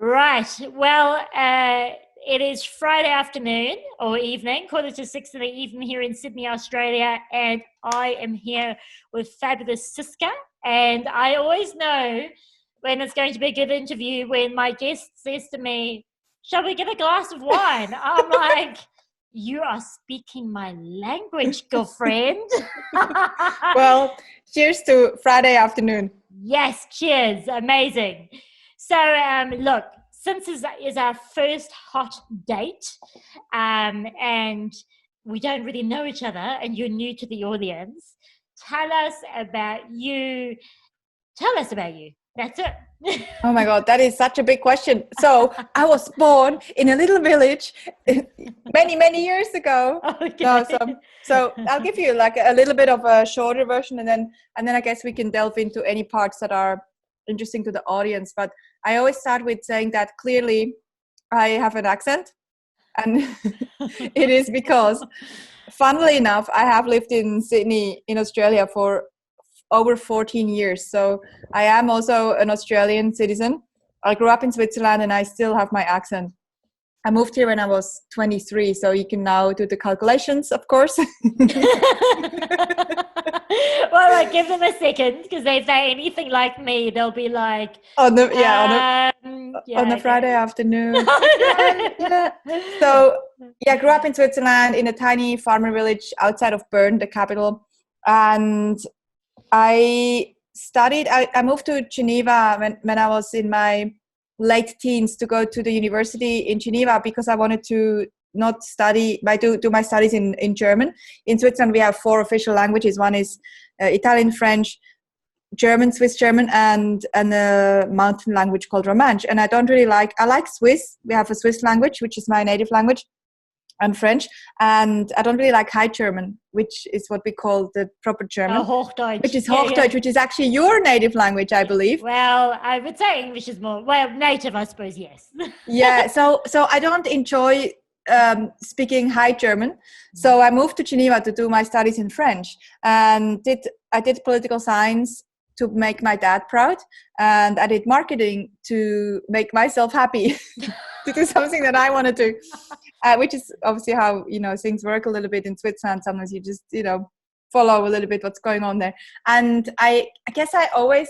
Right. Well, it is Friday afternoon or evening, 5:45 in the evening here in Sydney, Australia, and I am here with fabulous Sista. And I always know when it's going to be a good interview when my guest says to me, "Shall we get a glass of wine?" I'm like, "You are speaking my language, girlfriend." Well, cheers to Friday afternoon. Yes, cheers. Amazing. So, look, since this is our first hot date, and we don't really know each other, and you're new to the audience, tell us about you. Tell us about you. That's it. Oh my God, that is such a big question. So I was born in a little village many, many years ago. Okay. So I'll give you like a little bit of a shorter version, and then I guess we can delve into any parts that are interesting to the audience. But I always start with saying that clearly I have an accent, and it is because, funnily enough, I have lived in Sydney in Australia for over 14 years. So I am also an Australian citizen. I grew up in Switzerland and I still have my accent. I moved here when I was 23, so you can now do the calculations, of course. Well, like, give them a second, because they say anything like me, they'll be like, on the Friday afternoon. So I grew up in Switzerland in a tiny farmer village outside of Bern, the capital, and I moved to Geneva when I was in my late teens to go to the university in Geneva because I wanted to not study, do my studies in German. In Switzerland, we have 4 official languages. One is Italian, French, German, Swiss German, and a mountain language called Romansh. And I like Swiss. We have a Swiss language, which is my native language, and French, and I don't really like High German, which is what we call the proper German. Hochdeutsch. Which is Hochdeutsch, which is actually your native language, I believe. Well, I would say English is more, native, I suppose, yes. Yeah, so I don't enjoy speaking High German. So I moved to Geneva to do my studies in French, and I did political science to make my dad proud, and I did marketing to make myself happy. To do something that I want to do, which is obviously how things work a little bit in Switzerland. Sometimes you just follow a little bit what's going on there. And I guess I always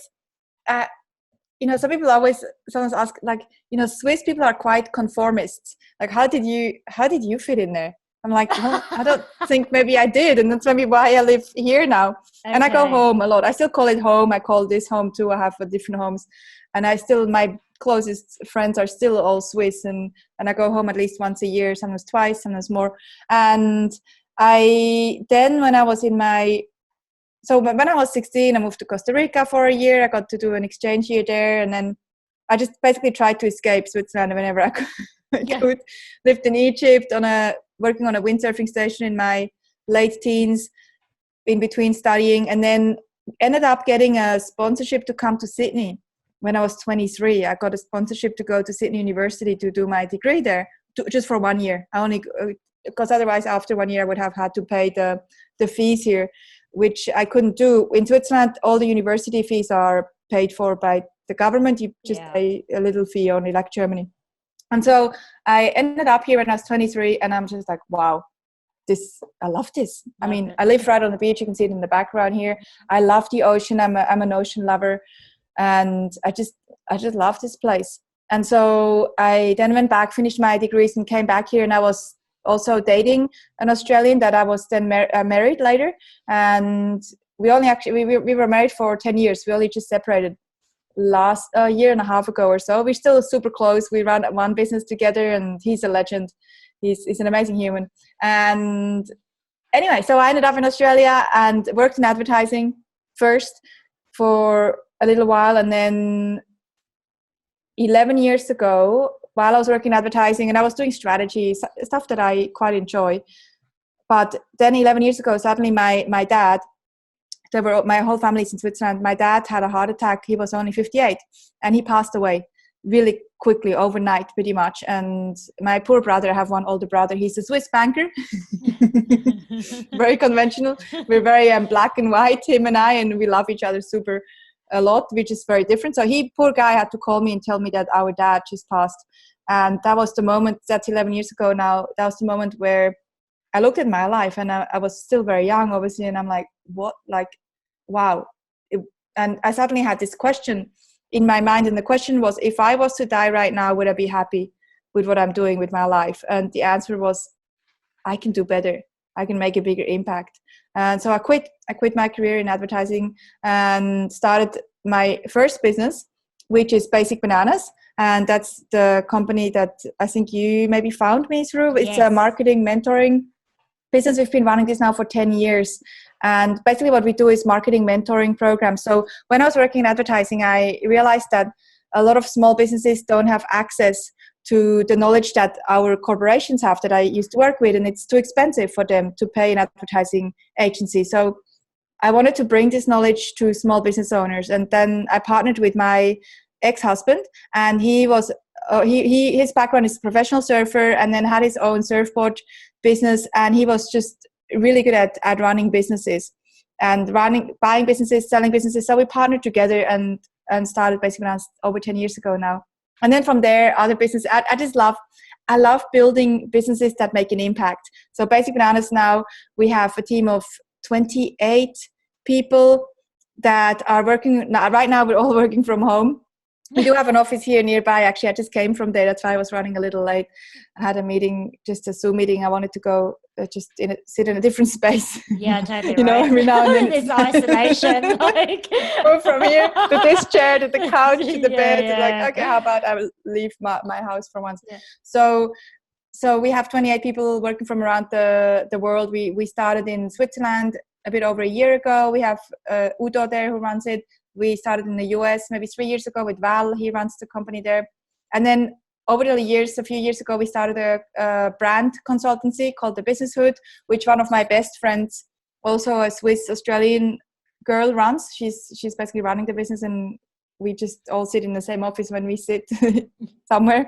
some people always sometimes ask, like, Swiss people are quite conformists. Like, how did you fit in there? I'm like, well, I don't think maybe I did, and that's maybe why I live here now. Okay. And I go home a lot. I still call it home. I call this home too. I have different homes, and my closest friends are still all Swiss, and I go home at least once a year, sometimes twice, sometimes more. And when I was 16, I moved to Costa Rica for a year. I got to do an exchange year there, and then I just basically tried to escape Switzerland whenever I could. Yeah. Lived in Egypt working on a windsurfing station in my late teens, in between studying, and then ended up getting a sponsorship to come to Sydney. When I was 23, I got a sponsorship to go to Sydney University to do my degree there, just for 1 year. Because otherwise, after 1 year, I would have had to pay the fees here, which I couldn't do. In Switzerland, all the university fees are paid for by the government. You just pay a little fee only, like Germany. And so I ended up here when I was 23, and I'm just like, wow. I love this. I mean, I live right on the beach. You can see it in the background here. I love the ocean. I'm an ocean lover. And I just love this place. And so I then went back, finished my degrees, and came back here. And I was also dating an Australian that I was then married later. And we were married for 10 years. We only just separated last year and a half ago or so. We're still super close. We run one business together, and he's a legend. He's an amazing human. And anyway, so I ended up in Australia and worked in advertising first for a little while, and then 11 years ago, while I was working in advertising, and I was doing strategy, stuff that I quite enjoy. But then 11 years ago, suddenly my dad, my whole family's in Switzerland, my dad had a heart attack. He was only 58, and he passed away really quickly, overnight, pretty much. And my poor brother, I have one older brother, he's a Swiss banker. Very conventional. We're very black and white, him and I, and we love each other super. a lot, which is very different. So he, poor guy, had to call me and tell me that our dad just passed. And that was the moment, that's 11 years ago now, that was the moment where I looked at my life, and I was still very young, obviously, and I'm like, what? Like, wow. And I suddenly had this question in my mind, and the question was, if I was to die right now, would I be happy with what I'm doing with my life? And the answer was, I can do better. I can make a bigger impact. And so I quit my career in advertising and started my first business, which is Basic Bananas. And that's the company that I think you maybe found me through. It's a marketing mentoring business. We've been running this now for 10 years. And basically what we do is marketing mentoring programs. So when I was working in advertising, I realized that a lot of small businesses don't have access to the knowledge that our corporations have that I used to work with, and it's too expensive for them to pay an advertising agency. So I wanted to bring this knowledge to small business owners. And then I partnered with my ex-husband, and he was his background is a professional surfer, and then had his own surfboard business, and he was just really good at running businesses and buying businesses, selling businesses. So we partnered together and started Basic Bananas over 10 years ago now. And then from there, other businesses. I love building businesses that make an impact. So Basic Bananas now, we have a team of 28 people that are working. Right now, we're all working from home. We do have an office here nearby. Actually, I just came from there. That's why I was running a little late. I had a meeting, just a Zoom meeting. I wanted to go sit in a different space. Yeah, totally. You know, every now and then. There's isolation. Like, go from here to this chair to the couch to the bed. Yeah. Like, okay, how about I will leave my house for once. Yeah. So we have 28 people working from around the world. We started in Switzerland a bit over a year ago. We have Udo there who runs it. We started in the US maybe 3 years ago with Val. He runs the company there. And then over the years, a few years ago, we started a brand consultancy called The Business Hood, which one of my best friends, also a Swiss Australian girl, runs. She's basically running the business, and we just all sit in the same office when we sit somewhere.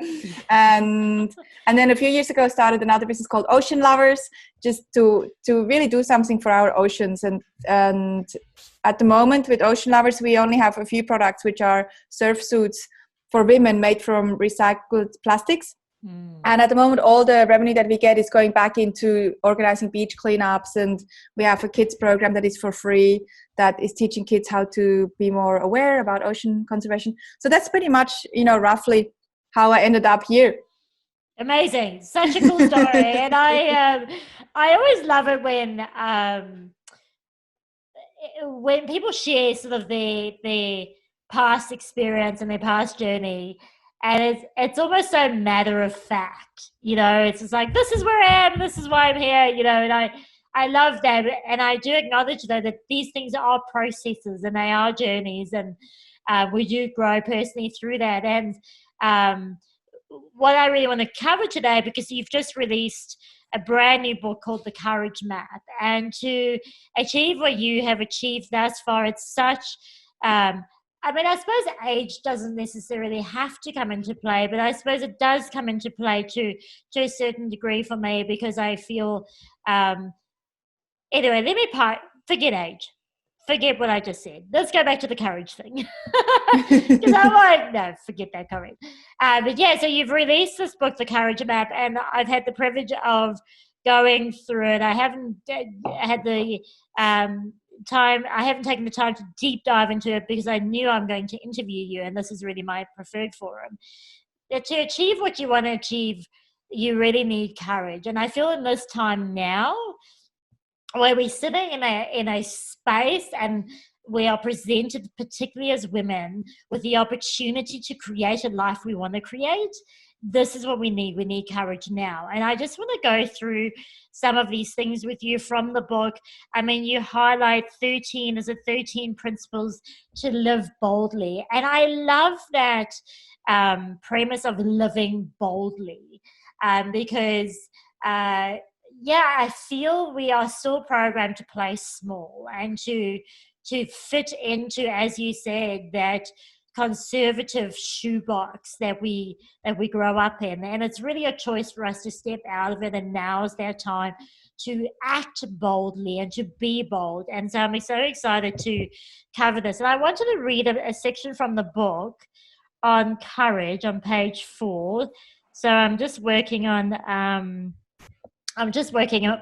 And then a few years ago, started another business called Ocean Lovers, just to really do something for our oceans. And at the moment with Ocean Lovers, we only have a few products, which are surf suits for women made from recycled plastics. And at the moment, all the revenue that we get is going back into organizing beach cleanups. And we have a kids program that is for free, that is teaching kids how to be more aware about ocean conservation. So that's pretty much, roughly how I ended up here. Amazing. Such a cool story. And I always love it when people share sort of their past experience and their past journey. And it's almost so matter of fact, it's just like, this is where I am, this is why I'm here, and I love that. And I do acknowledge, though, that these things are processes and they are journeys, and we do grow personally through that. And what I really want to cover today, because you've just released a brand new book called The Courage Map, and to achieve what you have achieved thus far, it's such I suppose age doesn't necessarily have to come into play, but I suppose it does come into play to a certain degree for me, because I feel, anyway, forget age. Forget what I just said. Let's go back to the courage thing. Because I'm like, no, forget that courage. But yeah, so you've released this book, The Courage Map, and I've had the privilege of going through it. I haven't had the time. I haven't taken the time to deep dive into it, because I knew I'm going to interview you, and this is really my preferred forum. That to achieve what you want to achieve, you really need courage. And I feel in this time now, where we're sitting in a space and we are presented, particularly as women, with the opportunity to create a life we want to create, this is what we need. We need courage now. And I just want to go through some of these things with you from the book. I mean, you highlight 13 principles to live boldly. And I love that premise of living boldly, because I feel we are still programmed to play small and to fit into, as you said, that conservative shoebox that we grow up in, and it's really a choice for us to step out of it, and now's their time to act boldly and to be bold. And so I'm so excited to cover this, and I wanted to read a section from the book on courage on page 4. So I'm just working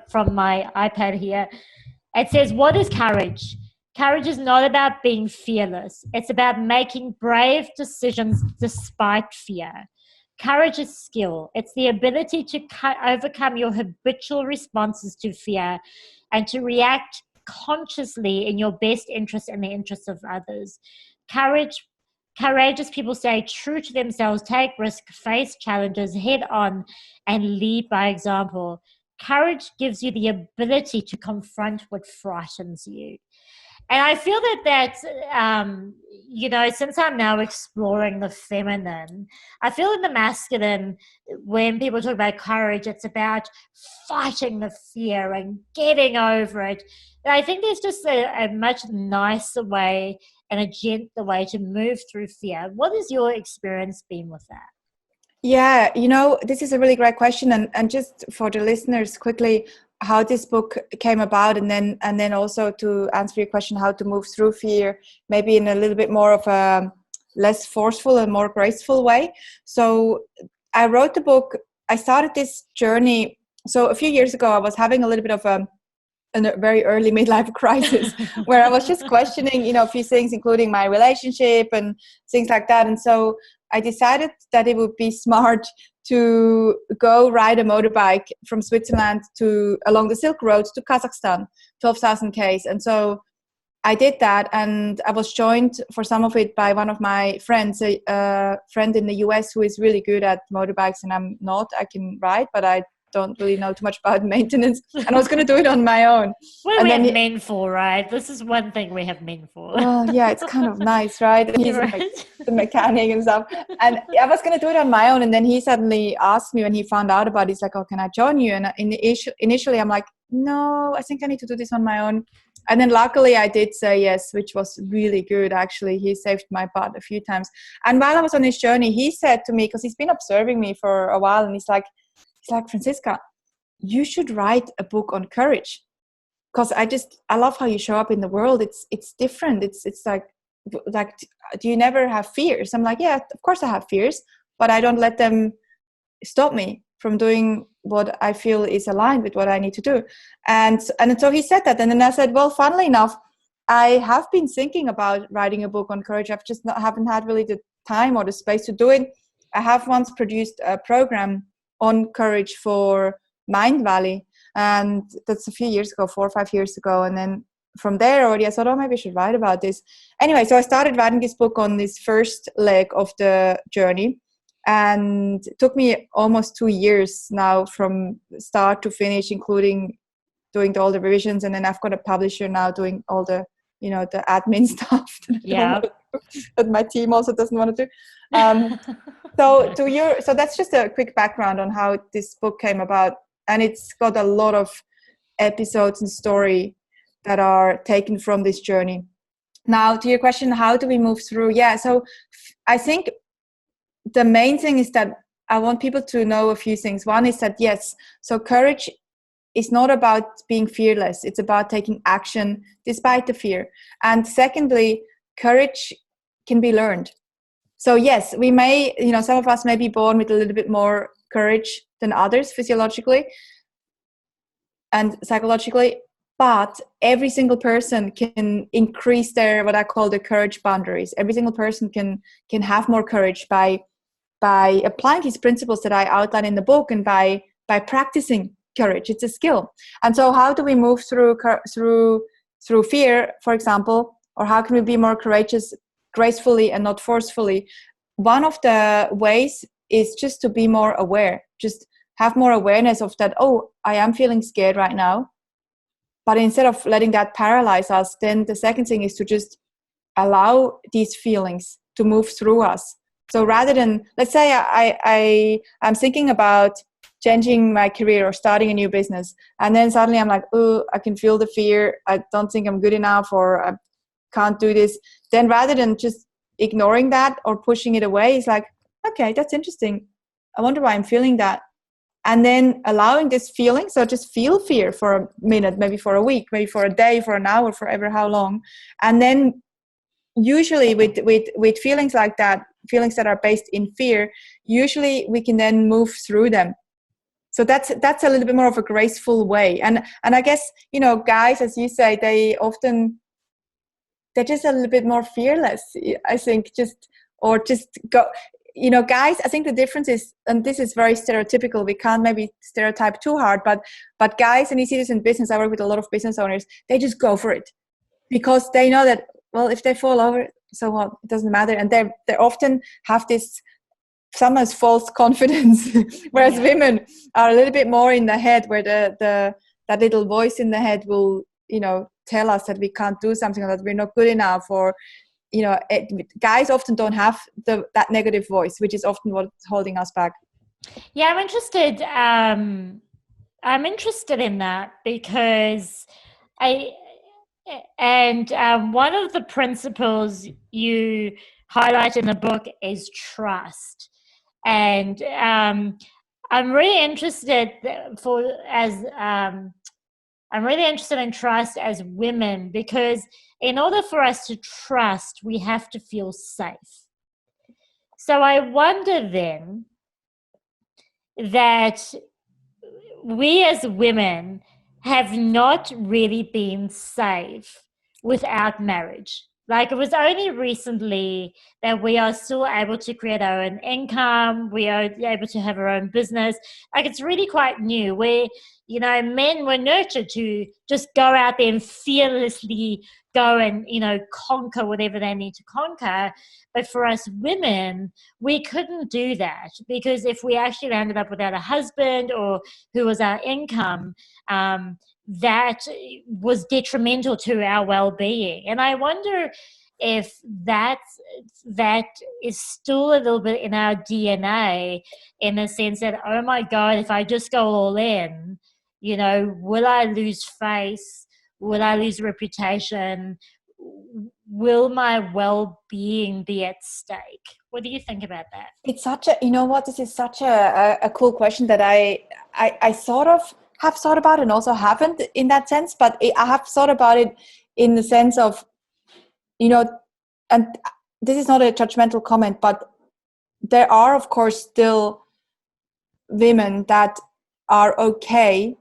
from my iPad here. It says, what is courage? Courage is not about being fearless. It's about making brave decisions despite fear. Courage is skill. It's the ability to overcome your habitual responses to fear and to react consciously in your best interest and the interests of others. Courageous people stay true to themselves, take risks, face challenges head on, and lead by example. Courage gives you the ability to confront what frightens you. And I feel since I'm now exploring the feminine, I feel in the masculine, when people talk about courage, it's about fighting the fear and getting over it. And I think there's just a much nicer way and a gentler way to move through fear. What has your experience been with that? Yeah, this is a really great question. And just for the listeners, quickly, how this book came about, and then also to answer your question, how to move through fear, maybe in a little bit more of a less forceful and more graceful way. So I wrote the book. I started this journey. So a few years ago, I was having a little bit of a very early midlife crisis where I was just questioning, a few things, including my relationship and things like that. And so I decided that it would be smart to go ride a motorbike from Switzerland along the Silk Road to Kazakhstan, 12,000 Ks. And so I did that, and I was joined for some of it by one of my friends, a friend in the US who is really good at motorbikes, and I'm not. I can ride, but I don't really know too much about maintenance, and I was going to do it on my own. What do we have men for, right? This is one thing we have men for. Well, yeah, it's kind of nice, right? And he's the mechanic and stuff. And I was going to do it on my own, and then he suddenly asked me when he found out about it. He's like, "Oh, can I join you?" And initially, I'm like, "No, I think I need to do this on my own." And then luckily, I did say yes, which was really good. Actually, he saved my butt a few times. And while I was on his journey, he said to me, because he's been observing me for a while, and he's like, "Franziska, you should write a book on courage, because I love how you show up in the world. It's different. It's like, do you never have fears?" I'm like, "Yeah, of course I have fears, but I don't let them stop me from doing what I feel is aligned with what I need to do." And so he said that, and then I said, "Well, funnily enough, I have been thinking about writing a book on courage. I've just haven't had really the time or the space to do it. I have once produced a program on courage for Mind Valley, and that's a few years ago, 4 or 5 years ago. And then from there already I thought, oh, maybe I should write about this. Anyway, so I started writing this book on this first leg of the journey, and it took me almost 2 years now from start to finish, including doing all the revisions. And then I've got a publisher now doing all the the admin stuff that my team also doesn't want to do. So that's just a quick background on how this book came about, and it's got a lot of episodes and story that are taken from this journey. Now, to your question, how do we move through? Yeah, so I think the main thing is that I want people to know a few things. One is that, yes, so courage is not about being fearless. It's about taking action despite the fear. And secondly, courage can be learned. So yes, we may, some of us may be born with a little bit more courage than others physiologically and psychologically, but every single person can increase their, what I call the courage boundaries. Every single person can have more courage by applying these principles that I outline in the book, and by practicing courage. It's a skill. And so how do we move through fear, for example, or how can we be more courageous gracefully and not forcefully? One of the ways is just to be more aware, just have more awareness of that. Oh, I am feeling scared right now. But instead of letting that paralyze us, then the second thing is to just allow these feelings to move through us. So rather than, let's say I'm thinking about changing my career or starting a new business, and then suddenly I'm like, oh, I can feel the fear. I don't think I'm good enough, or I can't do this. Then rather than just ignoring that or pushing it away is like, okay, that's interesting. I wonder why I'm feeling that. And then allowing this feeling, so just feel fear for a minute, maybe for a week, maybe for a day, for an hour, forever, how long. And then usually with feelings like that, feelings that are based in fear, usually we can then move through them. So that's a little bit more of a graceful way. And I guess, guys, as you say, they're just a little bit more fearless, I think, just go. Guys, I think the difference is, and this is very stereotypical, we can't maybe stereotype too hard, but guys, and you see this in business, I work with a lot of business owners, they just go for it because they know that, well, if they fall over, so what, it doesn't matter. And they often have this sometimes false confidence, whereas women are a little bit more in the head, where that little voice in the head will, tell us that we can't do something, or that we're not good enough, or guys often don't have that negative voice, which is often what's holding us back. Yeah, I'm interested in that, because one of the principles you highlight in the book is trust. And I'm really interested in trust as women, because in order for us to trust, we have to feel safe. So I wonder then that we as women have not really been safe without marriage. Like, it was only recently that we are still able to create our own income. We are able to have our own business. Like, it's really quite new, where, men were nurtured to just go out there and fearlessly go and, conquer whatever they need to conquer. But for us women, we couldn't do that, because if we actually ended up without a husband or who was our income, that was detrimental to our well-being. And I wonder if that is still a little bit in our DNA, in the sense that, oh my God, if I just go all in, will I lose face? Will I lose reputation? Will my well-being be at stake? What do you think about that? It's such a, this is such a cool question that I sort of have thought about, and also haven't in that sense, but I have thought about it in the sense of, and this is not a judgmental comment, but there are, of course, still women that are okay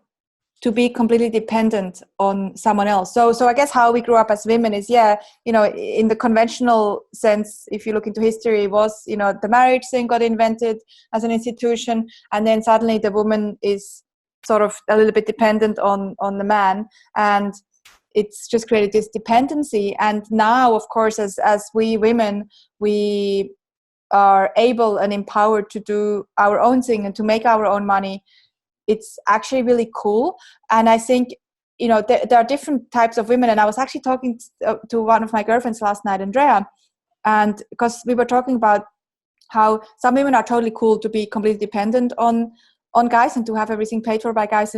to be completely dependent on someone else. So I guess how we grew up as women is, in the conventional sense, if you look into history, was, the marriage thing got invented as an institution, and then suddenly the woman is sort of a little bit dependent on the man, and it's just created this dependency. And now, of course, as we women, we are able and empowered to do our own thing and to make our own money. It's actually really cool. And I think, there are different types of women. And I was actually talking to one of my girlfriends last night, Andrea, and because we were talking about how some women are totally cool to be completely dependent on guys and to have everything paid for by guys.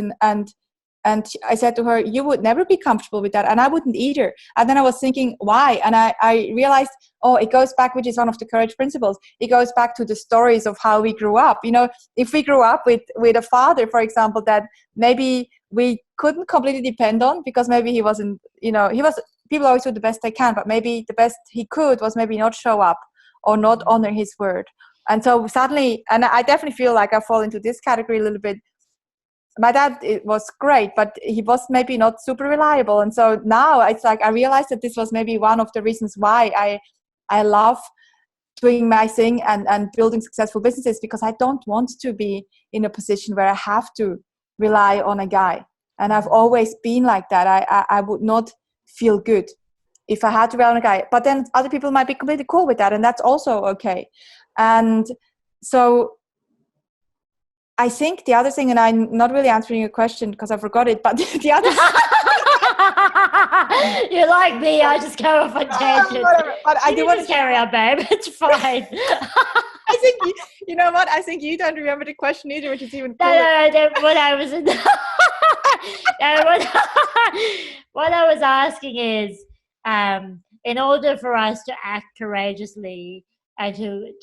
And I said to her, you would never be comfortable with that. And I wouldn't either. And then I was thinking, why? And I realized, it goes back, which is one of the courage principles. It goes back to the stories of how we grew up. If we grew up with a father, for example, that maybe we couldn't completely depend on, because maybe he wasn't, people always do the best they can, but maybe the best he could was maybe not show up or not honor his word. And so suddenly, and I definitely feel like I fall into this category a little bit. My dad, it was great, but he was maybe not super reliable. And so now it's like I realized that this was maybe one of the reasons why I love doing my thing and building successful businesses, because I don't want to be in a position where I have to rely on a guy. And I've always been like that. I would not feel good if I had to rely on a guy. But then other people might be completely cool with that, and that's also okay. And so I think the other thing, and I'm not really answering your question because I forgot it, but the other You're like me, I just go off on tangents. But I do want to carry on, babe. It's fine. I think you know what? I think you don't remember the question either, which is even cooler. No, what I was what I was asking is, in order for us to act courageously and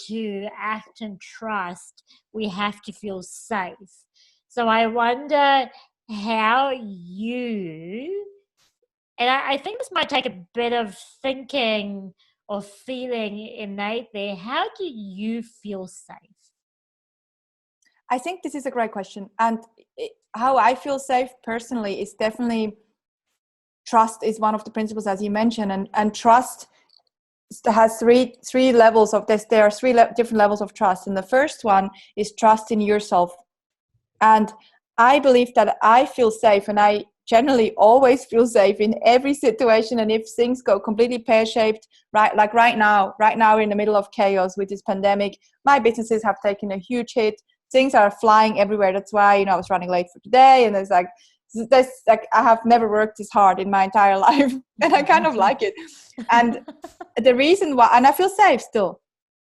to act and trust, we have to feel safe. So I wonder how you, and I think this might take a bit of thinking or feeling innate there. How do you feel safe? I think this is a great question. And how I feel safe personally is definitely trust is one of the principles, as you mentioned. And trust has three levels of this. There are different levels of trust. And the first one is trust in yourself. And I believe that I feel safe, and I generally always feel safe in every situation. And if things go completely pear-shaped, right, like right now we're in the middle of chaos with this pandemic. My businesses have taken a huge hit. Things are flying everywhere. That's why, I was running late for today, and there's like I have never worked this hard in my entire life, and I kind of like it. And the reason why, and I feel safe still,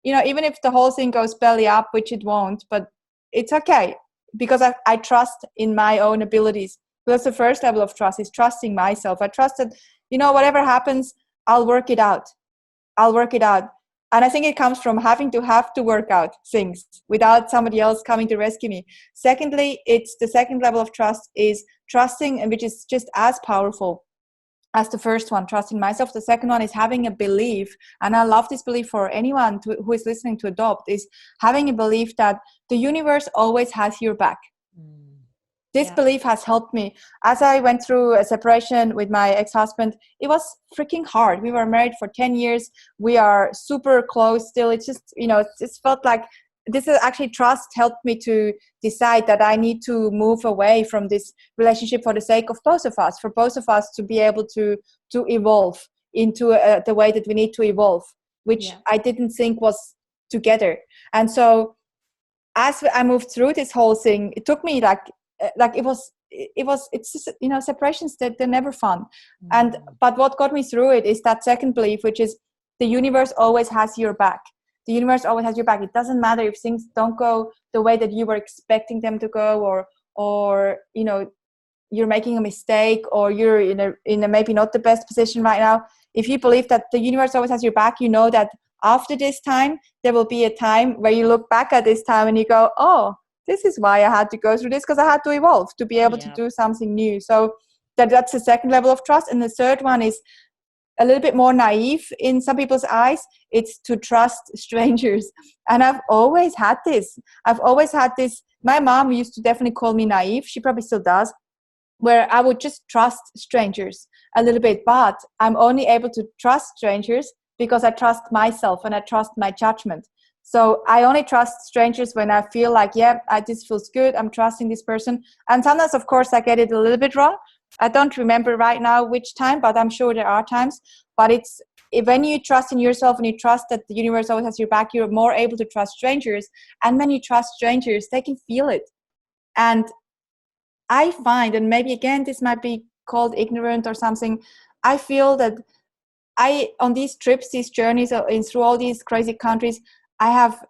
even if the whole thing goes belly up, which it won't, but it's okay, because I trust in my own abilities. That's the first level of trust, is trusting myself. I trust that, whatever happens, I'll work it out. And I think it comes from having to work out things without somebody else coming to rescue me. Secondly, it's the second level of trust is trusting, and which is just as powerful as the first one, trusting myself. The second one is having a belief, and I love this belief for anyone who is listening to adopt, is having a belief that the universe always has your back. This belief has helped me. As I went through a separation with my ex-husband, it was freaking hard. We were married for 10 years. We are super close still. It's just, it just felt like this is actually trust helped me to decide that I need to move away from this relationship for the sake of both of us, for both of us to be able to evolve into the way that we need to evolve, which I didn't think was together. And so as I moved through this whole thing, it took me it's just, separations that they're never fun. But what got me through it is that second belief, which is the universe always has your back. The universe always has your back. It doesn't matter if things don't go the way that you were expecting them to go, or you're making a mistake, or you're in a maybe not the best position right now. If you believe that the universe always has your back, you know that after this time, there will be a time where you look back at this time and you go, oh, this is why I had to go through this, because I had to evolve to be able to do something new. So that's the second level of trust. And the third one is a little bit more naive in some people's eyes. It's to trust strangers. And I've always had this. My mom used to definitely call me naive. She probably still does, where I would just trust strangers a little bit. But I'm only able to trust strangers because I trust myself and I trust my judgment. So I only trust strangers when I feel like, this feels good. I'm trusting this person. And sometimes, of course, I get it a little bit wrong. I don't remember right now which time, but I'm sure there are times. But when you trust in yourself and you trust that the universe always has your back, you're more able to trust strangers. And when you trust strangers, they can feel it. And I find, and maybe again, this might be called ignorant or something, I feel that on these trips, these journeys through all these crazy countries, I have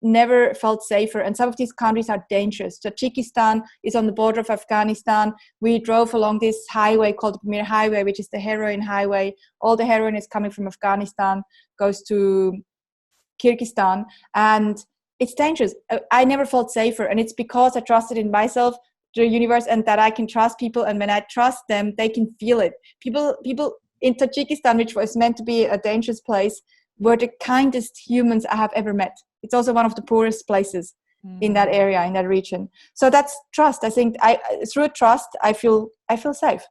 never felt safer. And some of these countries are dangerous. Tajikistan is on the border of Afghanistan. We drove along this highway called the Pamir Highway, which is the heroin highway. All the heroin is coming from Afghanistan, goes to Kyrgyzstan, and it's dangerous. I never felt safer, and it's because I trusted in myself, the universe, and that I can trust people. And when I trust them, they can feel it. People in Tajikistan, which was meant to be a dangerous place, were the kindest humans I have ever met. It's also one of the poorest places in that area, in that region. So that's trust. I think through trust, I feel safe.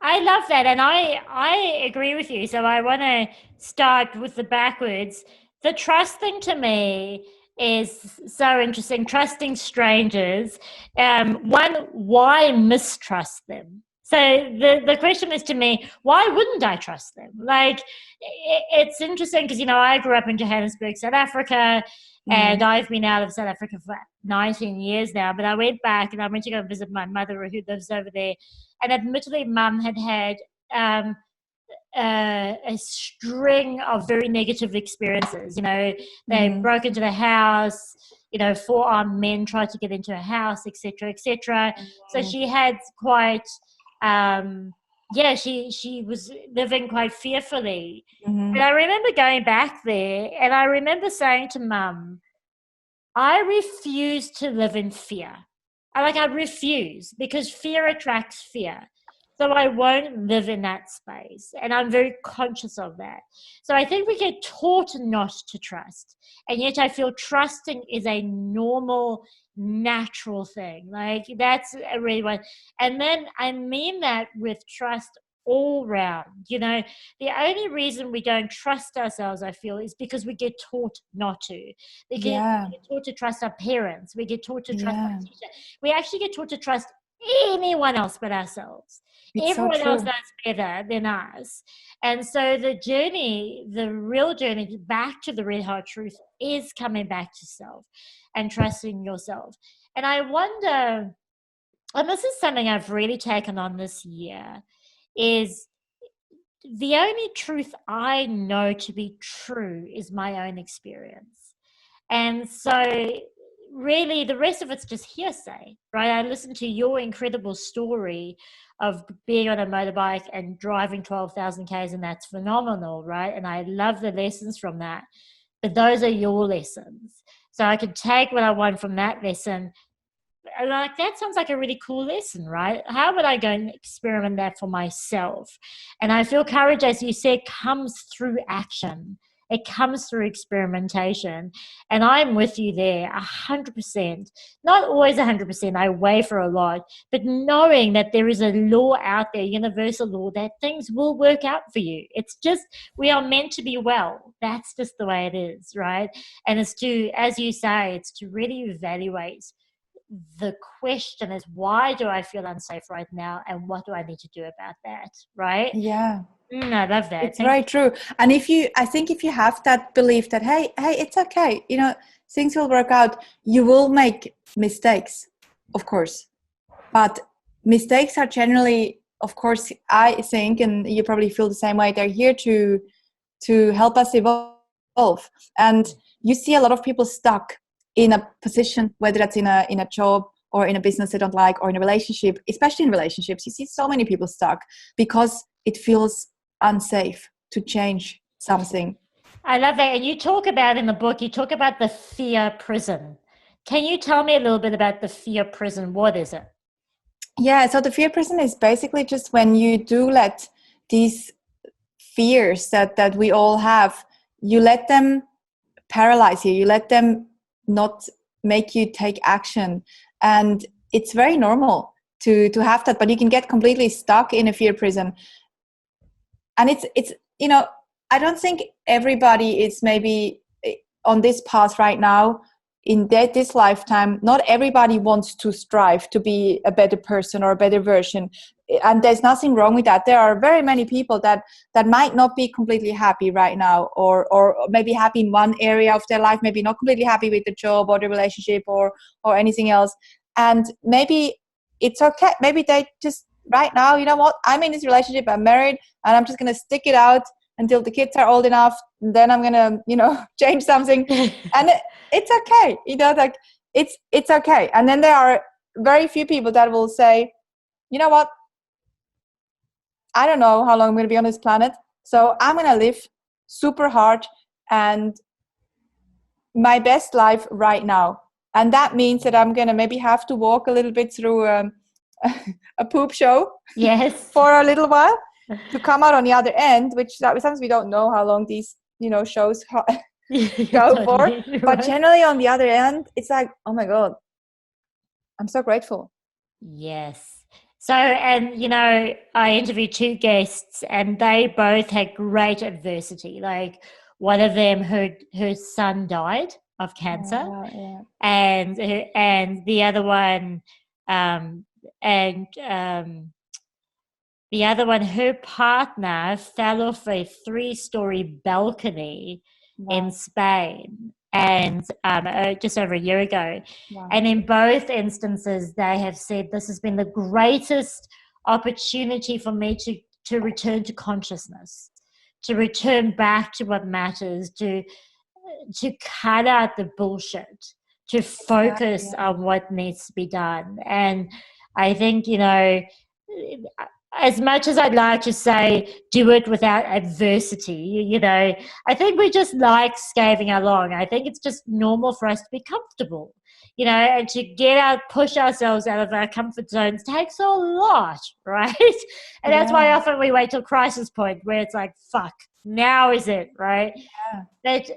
I love that. And I agree with you. So I want to start with the backwards. The trust thing to me is so interesting. Trusting strangers. One, why mistrust them? So the question is to me, why wouldn't I trust them? Like, it's interesting because, I grew up in Johannesburg, South Africa, and I've been out of South Africa for 19 years now. But I went back and I went to go visit my mother who lives over there. And admittedly, Mum had a string of very negative experiences. They broke into the house, 4 armed men tried to get into her house, etc., etc. So she had quite yeah, she was living quite fearfully. And Mm-hmm. I remember going back there and I remember saying to Mum, I refuse to live in fear. I refuse because fear attracts fear. So I won't live in that space. And I'm very conscious of that. So I think we get taught not to trust. And yet I feel trusting is a normal, natural thing. Like that's a really one. And then I mean that with trust all round. The only reason we don't trust ourselves, I feel, is because we get taught not to. Yeah, We get taught to trust our parents. We get taught to trust our yeah, teacher. We actually get taught to trust anyone else but ourselves. it's so Everyone else true. knows better than us. And so the journey, the real journey back to the red hot truth is coming back to self and trusting yourself. And I wonder, and this is something I've really taken on this year, is the only truth I know to be true is my own experience. And so, really, the rest of it's just hearsay, right? I listened to your incredible story of being on a motorbike and driving 12,000 Ks, and that's phenomenal, right? And I love the lessons from that. But those are your lessons. So I could take what I want from that lesson. Like, that sounds like a really cool lesson, right? How would I go and experiment that for myself? And I feel courage, as you said, comes through action. It comes through experimentation. And I'm with you there 100%. Not always 100%, I waver a lot, but knowing that there is a law out there, universal law, that things will work out for you. It's just, we are meant to be well. That's just the way it is, right? And it's to, as you say, it's to really evaluate. The question is, why do I feel unsafe right now, and what do I need to do about that, right? Yeah. I love that. It's Thank very true. And I think if you have that belief that, hey, it's okay, things will work out, you will make mistakes, of course. But mistakes are generally, of course, I think, and you probably feel the same way, they're here to help us evolve. And you see a lot of people stuck in a position, whether that's in a job or in a business they don't like, or in a relationship. Especially in relationships, you see so many people stuck because it feels unsafe to change something. I love that. And you talk about in the book, you talk about the fear prison. Can you tell me a little bit about the fear prison? What is it? Yeah, so the fear prison is basically just when you do let these fears that we all have, you let them paralyze you, you let them not make you take action. And it's very normal to have that, but you can get completely stuck in a fear prison. And it's I don't think everybody is maybe on this path right now in this lifetime. Not everybody wants to strive to be a better person or a better version, and there's nothing wrong with that. There are very many people that might not be completely happy right now, or maybe happy in one area of their life, maybe not completely happy with the job or the relationship or anything else. And maybe it's okay, maybe they just right now, you know what, I'm in this relationship, I'm married, and I'm just going to stick it out until the kids are old enough. Then I'm going to change something. And it's okay, like it's okay. And then there are very few people that will say, you know what, I don't know how long I'm going to be on this planet, so I'm going to live super hard and my best life right now. And that means that I'm going to maybe have to walk a little bit through a poop show Yes. for a little while to come out on the other end, which sometimes we don't know how long these shows go for. Totally, But right. generally on the other end, it's like, oh my God, I'm so grateful. Yes. So, and I interviewed two guests, and they both had great adversity. Like, one of them, her son died of Oh, cancer, wow, yeah. and the other one, um, and the other one, her partner fell off a 3-story balcony in Wow, Spain, and just over a year ago. wow. And in both instances, they have said this has been the greatest opportunity for me to return to consciousness, to return back to what matters, to cut out the bullshit, to Yeah, focus yeah. on what needs to be done. And I think, as much as I'd like to say, do it without adversity, I think we just like scaving along. I think it's just normal for us to be comfortable, and to push ourselves out of our comfort zones takes a lot, right? And that's why often we wait till crisis point where it's like, fuck, now is it, right? Yeah. But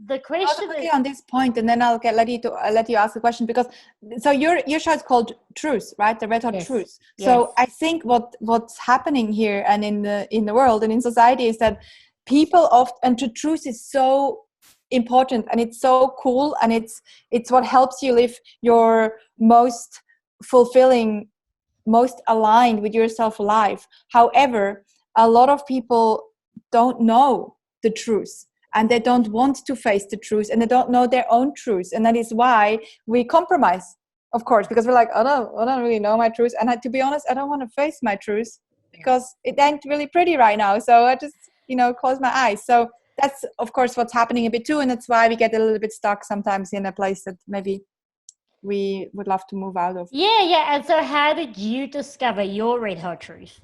the question is on this point, and then I'll let you ask the question, because so your show is called Truth, right? The Red Hot Truth. So I think what's happening here and in the world and in society is that people and the truth is so important, and it's so cool, and it's what helps you live your most fulfilling, most aligned with yourself life. However, a lot of people don't know the truth, and they don't want to face the truth, and they don't know their own truth, and that is why we compromise, of course, because we're like, I don't really know my truth, and to be honest, I don't want to face my truth because it ain't really pretty right now, so I just close my eyes. So that's of course what's happening a bit too, and that's why we get a little bit stuck sometimes in a place that maybe we would love to move out of. And so how did you discover your red hot truth?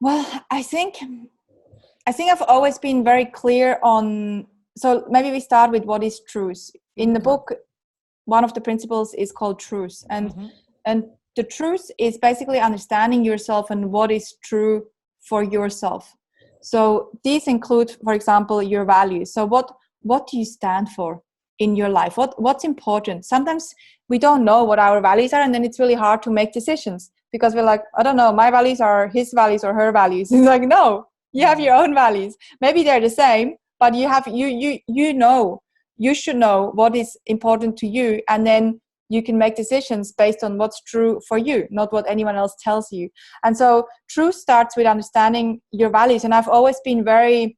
Well, I think I've always been very clear on, so maybe we start with what is truth. In the book, one of the principles is called truth, and the truth is basically understanding yourself and what is true for yourself. So these include, for example, your values. So what do you stand for in your life? What's important? Sometimes we don't know what our values are, and then it's really hard to make decisions because we're like, I don't know, my values are his values or her values. It's like, no, you have your own values. Maybe they're the same, but you should know what is important to you, and then you can make decisions based on what's true for you, not what anyone else tells you. And so truth starts with understanding your values. And I've always been very,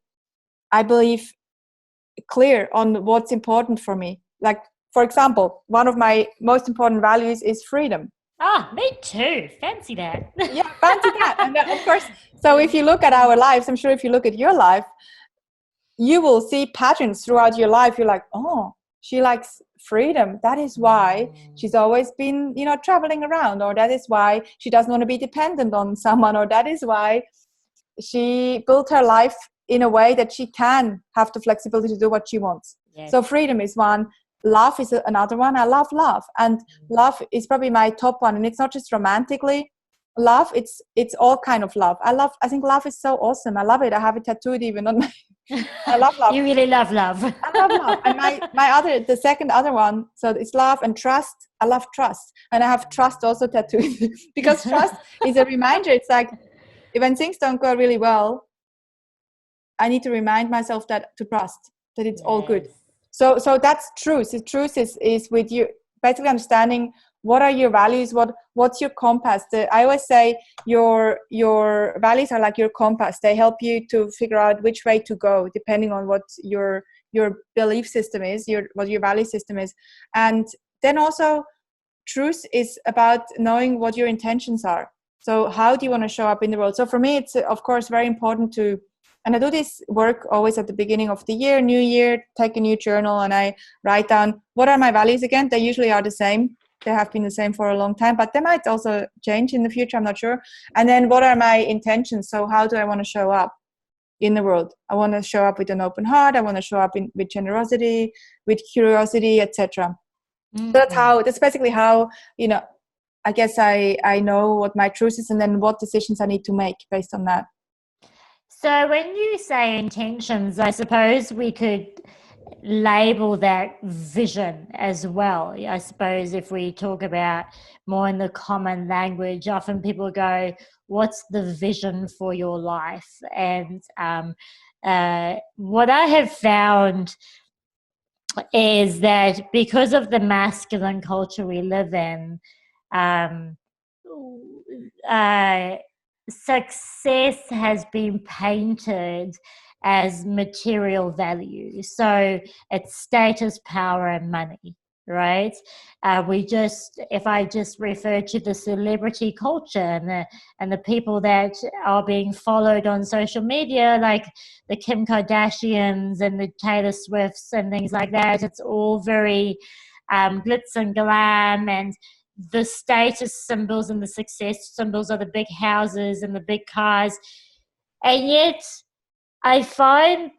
I believe, clear on what's important for me. Like, for example, one of my most important values is freedom. Me too. Fancy that. Yeah, fancy that. And of course, so if you look at our lives, I'm sure if you look at your life, you will see patterns throughout your life. You're like, oh, she likes freedom. That is why she's always been, traveling around, or that is why she doesn't want to be dependent on someone, or that is why she built her life in a way that she can have the flexibility to do what she wants. Yes. So freedom is one. Love is another one. I love love, and love is probably my top one. And it's not just romantically love, it's all kind of love. I think love is so awesome. I love it. I have it tattooed even on my I love love. You really love love. I love love. And the second other one, so it's love and trust. I love trust, and I have trust also tattooed because trust is a reminder. It's like when things don't go really well, I need to remind myself to trust that it's all good. So that's truth. The truth is with you basically understanding what are your values, what's your compass. I always say your values are like your compass. They help you to figure out which way to go depending on what your belief system is, what your value system is. And then also truth is about knowing what your intentions are. So how do you want to show up in the world? So for me, it's of course very important to, and I do this work always at the beginning of the year, new year, take a new journal, and I write down what are my values again. They usually are the same. They have been the same for a long time, but they might also change in the future. I'm not sure. And then what are my intentions? So how do I want to show up in the world? I want to show up with an open heart. I want to show up with generosity, with curiosity, etc. Mm-hmm. So that's basically how, I guess I know what my truth is, and then what decisions I need to make based on that. So when you say intentions, I suppose we could label that vision as well. I suppose if we talk about more in the common language, often people go, what's the vision for your life? And what I have found is that because of the masculine culture we live in, success has been painted as material value. So it's status, power, and money, right? If I just refer to the celebrity culture and the people that are being followed on social media, like the Kim Kardashians and the Taylor Swifts and things like that, it's all very glitz and glam, and the status symbols and the success symbols are the big houses and the big cars. And yet I find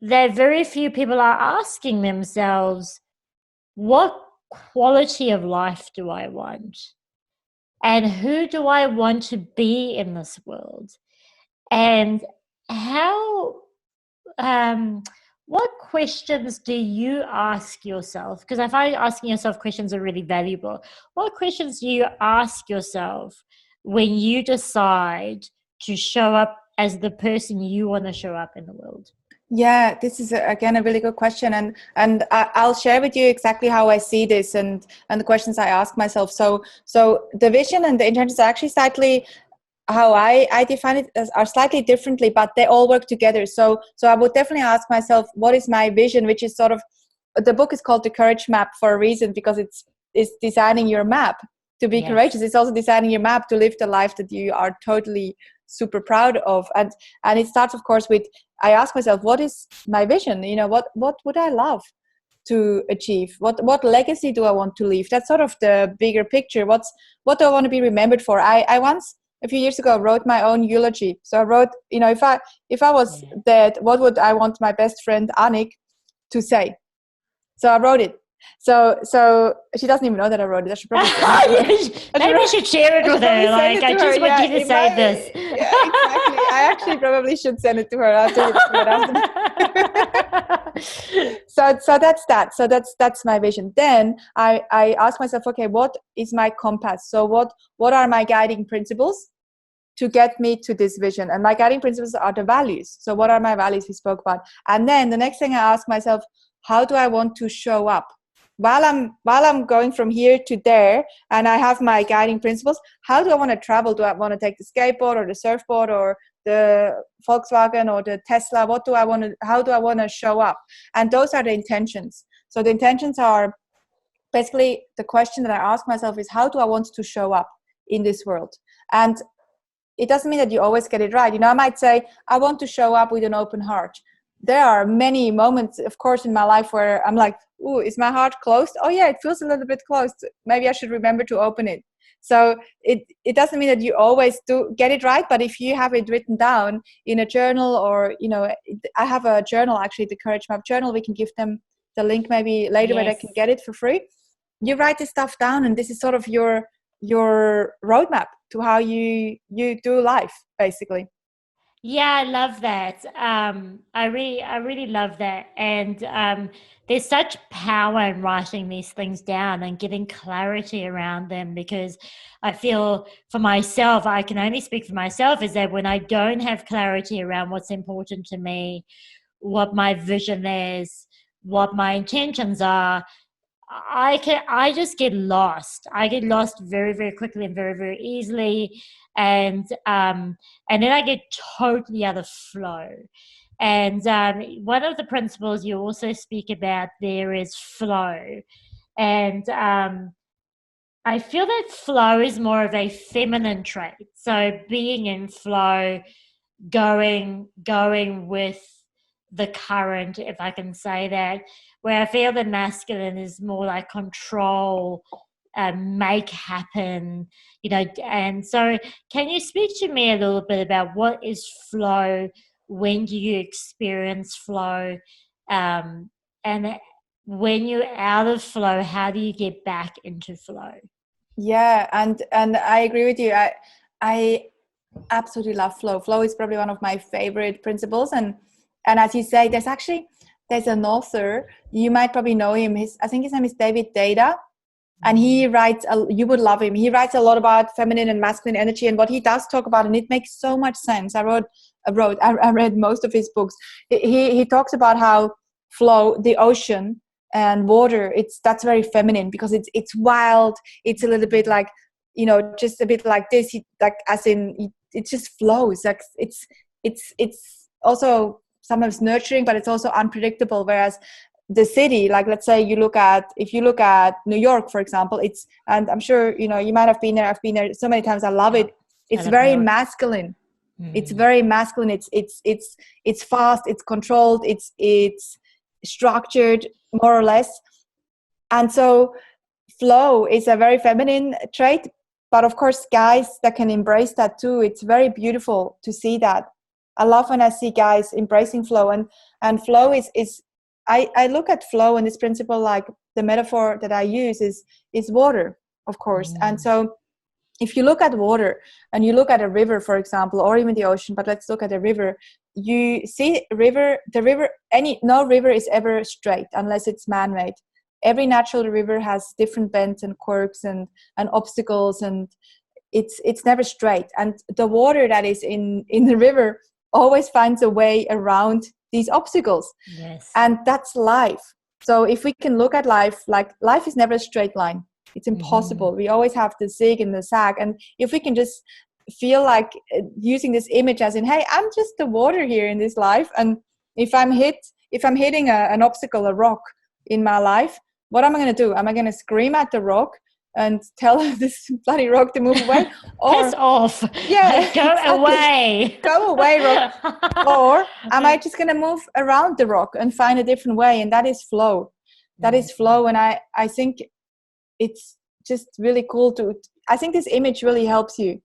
that very few people are asking themselves, what quality of life do I want? And who do I want to be in this world? And how, what questions do you ask yourself? Because I find asking yourself questions are really valuable. What questions do you ask yourself when you decide to show up as the person you want to show up in the world? Yeah, this is again a really good question, and I'll share with you exactly how I see this and the questions I ask myself. So the vision and the intentions are actually slightly, how I define it as, are slightly differently, but they all work together. So I would definitely ask myself, what is my vision, which is sort of, the book is called The Courage Map for a reason, because it's designing your map to be courageous. It's also designing your map to live the life that you are totally super proud of. And it starts, of course, with, I ask myself, what is my vision? You know, what would I love to achieve? What legacy do I want to leave? That's sort of the bigger picture. What do I want to be remembered for? I once, a few years ago, wrote my own eulogy. So I wrote, you know, if I was dead, what would I want my best friend Annick to say? So I wrote it. So she doesn't even know that I wrote it. I should probably maybe you should share it with her. Like, I just want you to say this. Yeah, exactly. I actually probably should send it to her. I'll tell you so that's that. So that's my vision. Then I ask myself, okay, what is my compass? So what are my guiding principles to get me to this vision? And my guiding principles are the values. So what are my values we spoke about? And then the next thing I ask myself, how do I want to show up? While I'm going from here to there, and I have my guiding principles, how do I want to travel? Do I want to take the skateboard or the surfboard or the Volkswagen or the Tesla? How do I want to show up? And those are the intentions. So the intentions are basically, the question that I ask myself is, how do I want to show up in this world? And it doesn't mean that you always get it right. You know, I might say, I want to show up with an open heart. There are many moments, of course, in my life where I'm like, ooh, is my heart closed? Oh yeah, it feels a little bit closed. Maybe I should remember to open it. So it doesn't mean that you always do get it right, but if you have it written down in a journal, or, you know, I have a journal, actually, the Courage Map journal. We can give them the link maybe later where they can get it for free. You write this stuff down, and this is sort of your roadmap to how you do life, basically. Yeah, I love that. I really love that. And there's such power in writing these things down and getting clarity around them, because I feel, for myself, I can only speak for myself, is that when I don't have clarity around what's important to me, what my vision is, what my intentions are, I just get lost. I get lost very, very quickly and very, very easily. And then I get totally out of flow. And one of the principles you also speak about there is flow. And I feel that flow is more of a feminine trait. So being in flow, going with the current, if I can say that, where I feel the masculine is more like control, make happen, you know. And so can you speak to me a little bit about what is flow? When do you experience flow? And when you're out of flow, how do you get back into flow? Yeah, and I agree with you. I absolutely love flow. Flow is probably one of my favorite principles. And as you say, there's an author, you might probably know him. I think his name is David Data, and he writes, you would love him. He writes a lot about feminine and masculine energy, and what he does talk about, and it makes so much sense. I read most of his books. He talks about how flow, the ocean and water, that's very feminine, because it's wild. It's a little bit like, you know, just a bit like this, like, as in, it just flows. Like it's also sometimes nurturing, but it's also unpredictable. Whereas the city, like, let's say if you look at New York, for example, and I'm sure, you know, you might have been there. I've been there so many times. I love it. It's very masculine. It's very masculine. It's fast. It's controlled. It's structured, more or less. And so flow is a very feminine trait, but of course guys that can embrace that too. It's very beautiful to see that. I love when I see guys embracing flow, and flow is I look at flow and this principle, like the metaphor that I use is water, of course. And so if you look at water and you look at a river, for example, or even the ocean, but let's look at a river, you see no river is ever straight unless it's man-made. Every natural river has different bends and quirks and obstacles, and it's never straight. And the water that is in the river always finds a way around these obstacles. Yes. And that's life. So if we can look at life, like life is never a straight line. It's impossible. We always have the zig and the zag. And if we can just feel like using this image as in, hey, I'm just the water here in this life. And if I'm hitting an obstacle, a rock in my life, what am I going to do? Am I going to scream at the rock and tell this bloody rock to move away? Or piss off. Yeah, go away. Go away, rock. Or am I just going to move around the rock and find a different way? And that is flow. That is flow. And I think it's just really cool I think this image really helps you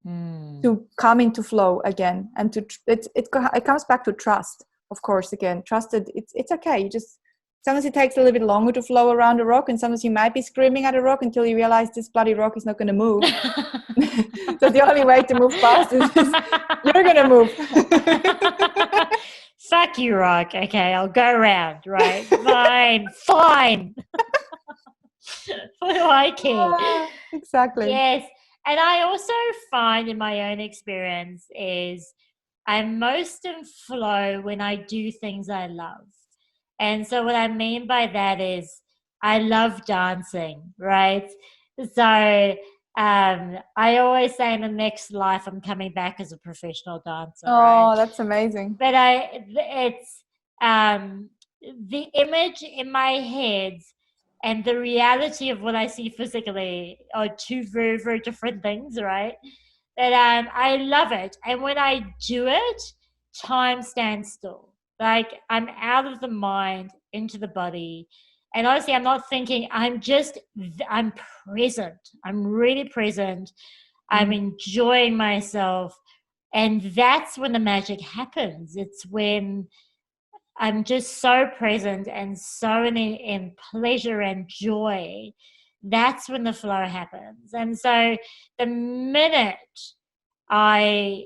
to come into flow again, and it comes back to trust, of course. Again, trusted. It's okay. You just, sometimes it takes a little bit longer to flow around a rock, and sometimes you might be screaming at a rock until you realize this bloody rock is not going to move. So the only way to move fast is you're going to move. Fuck you, rock. Okay, I'll go around. Right? Fine. What do I care? Exactly. Yes. And I also find in my own experience is I'm most in flow when I do things I love. And so what I mean by that is I love dancing, right? So I always say in the next life I'm coming back as a professional dancer. Oh, right? That's amazing. But it's the image in my head and the reality of what I see physically are two very, very different things, right? But I love it. And when I do it, time stands still. Like I'm out of the mind, into the body. And honestly, I'm not thinking, I'm present. I'm really present. I'm enjoying myself. And that's when the magic happens. It's when I'm just so present and so in pleasure and joy. That's when the flow happens. And so the minute I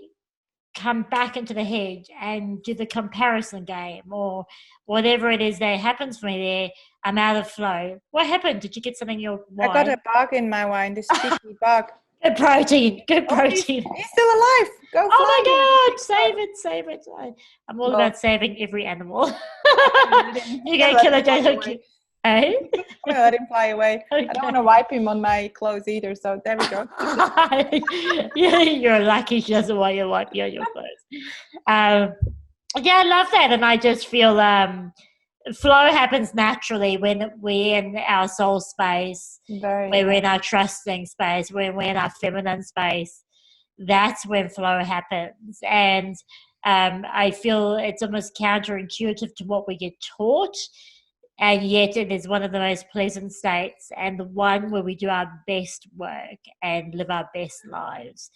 come back into the head and do the comparison game or whatever it is that happens for me there, I'm out of flow. What happened? Did you get something in your wine? I got a bug in my wine, this sticky bug. Good protein. He's still alive. Go fly. Oh my God, save it. I'm all about saving every animal. You go kill it. Eh? I'm gonna let him fly away. Okay. I don't want to wipe him on my clothes either, so there we go. Yeah, you're lucky she doesn't want you to wipe you on your clothes. Yeah, I love that, and I just feel flow happens naturally when we're in our soul space, when we're in our trusting space, when we're in our feminine space. That's when flow happens, and I feel it's almost counterintuitive to what we get taught. And yet it is one of the most pleasant states and the one where we do our best work and live our best lives.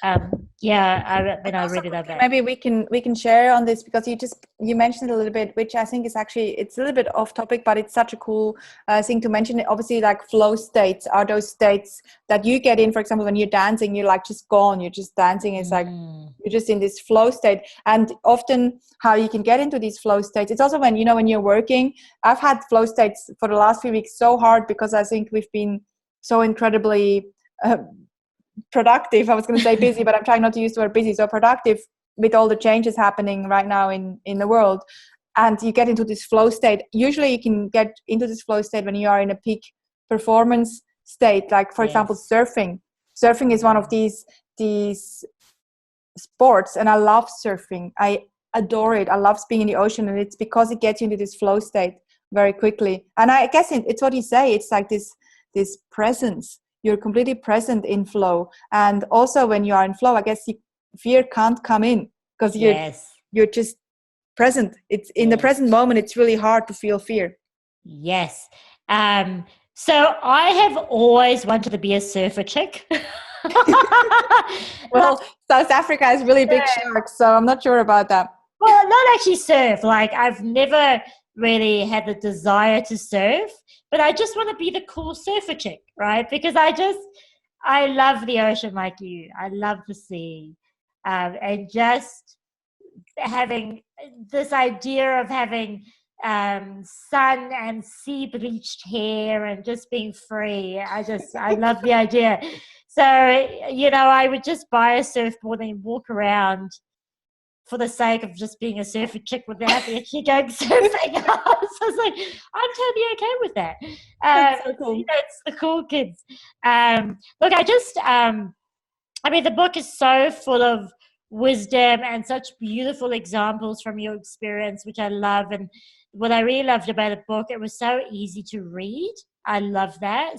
I really love that. Maybe we can share on this, because you mentioned it a little bit, which I think is actually, it's a little bit off topic, but it's such a cool thing to mention. Obviously, like flow states are those states that you get in. For example, when you're dancing, you're like just gone. You're just dancing. It's like you're just in this flow state. And often how you can get into these flow states, it's also when you're working. I've had flow states for the last few weeks so hard, because I think we've been so incredibly productive. I was going to say busy, but I'm trying not to use the word busy. So productive with all the changes happening right now in the world. And you get into this flow state. Usually you can get into this flow state when you are in a peak performance state. Like, for example, surfing. Surfing is one of these sports, and I love surfing. I adore it. I love being in the ocean, and it's because it gets you into this flow state very quickly. And I guess it's what you say. It's like this presence. You're completely present in flow. And also when you are in flow, I guess fear can't come in, because you're just present. It's in the present moment. It's really hard to feel fear. Yes. So I have always wanted to be a surfer chick. Like, Well, South Africa has really big sharks, so I'm not sure about that. well, not actually surf. Like I've never really had the desire to surf, but I just want to be the cool surfer chick, right? Because I love the ocean like you. I love the sea, and just having this idea of having sun and sea bleached hair and just being free. I love the idea. So, I would just buy a surfboard and walk around for the sake of just being a surfer chick without actually going surfing. So I was like, I'm totally okay with that. That's so cool. It's the cool kids. Look, the book is so full of wisdom and such beautiful examples from your experience, which I love. And what I really loved about the book, it was so easy to read. I love that.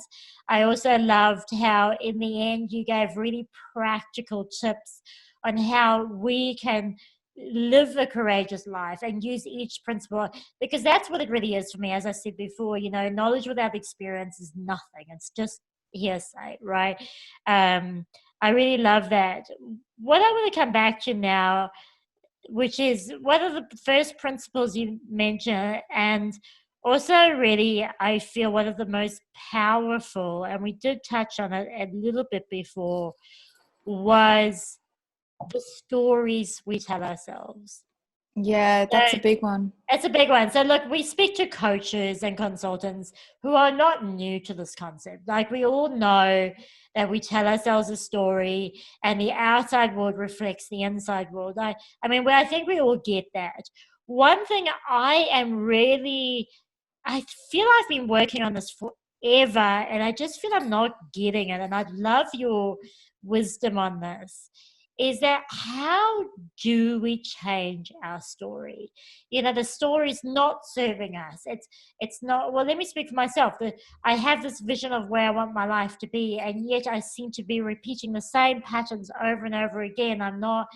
I also loved how, in the end, you gave really practical tips on how we can live a courageous life and use each principle, because that's what it really is for me. As I said before, knowledge without experience is nothing. It's just hearsay, right? I really love that. What I want to come back to now, which is one of the first principles you mentioned, and also really, I feel one of the most powerful, and we did touch on it a little bit before, was the stories we tell ourselves. Yeah, that's a big one. It's a big one. So look, we speak to coaches and consultants who are not new to this concept. Like, we all know that we tell ourselves a story and the outside world reflects the inside world. I think we all get that. One thing I feel I've been working on this forever, and I just feel I'm not getting it. And I'd love your wisdom on this. Is that, how do we change our story? The story's not serving us. It's not. Well, let me speak for myself. I have this vision of where I want my life to be, and yet I seem to be repeating the same patterns over and over again. I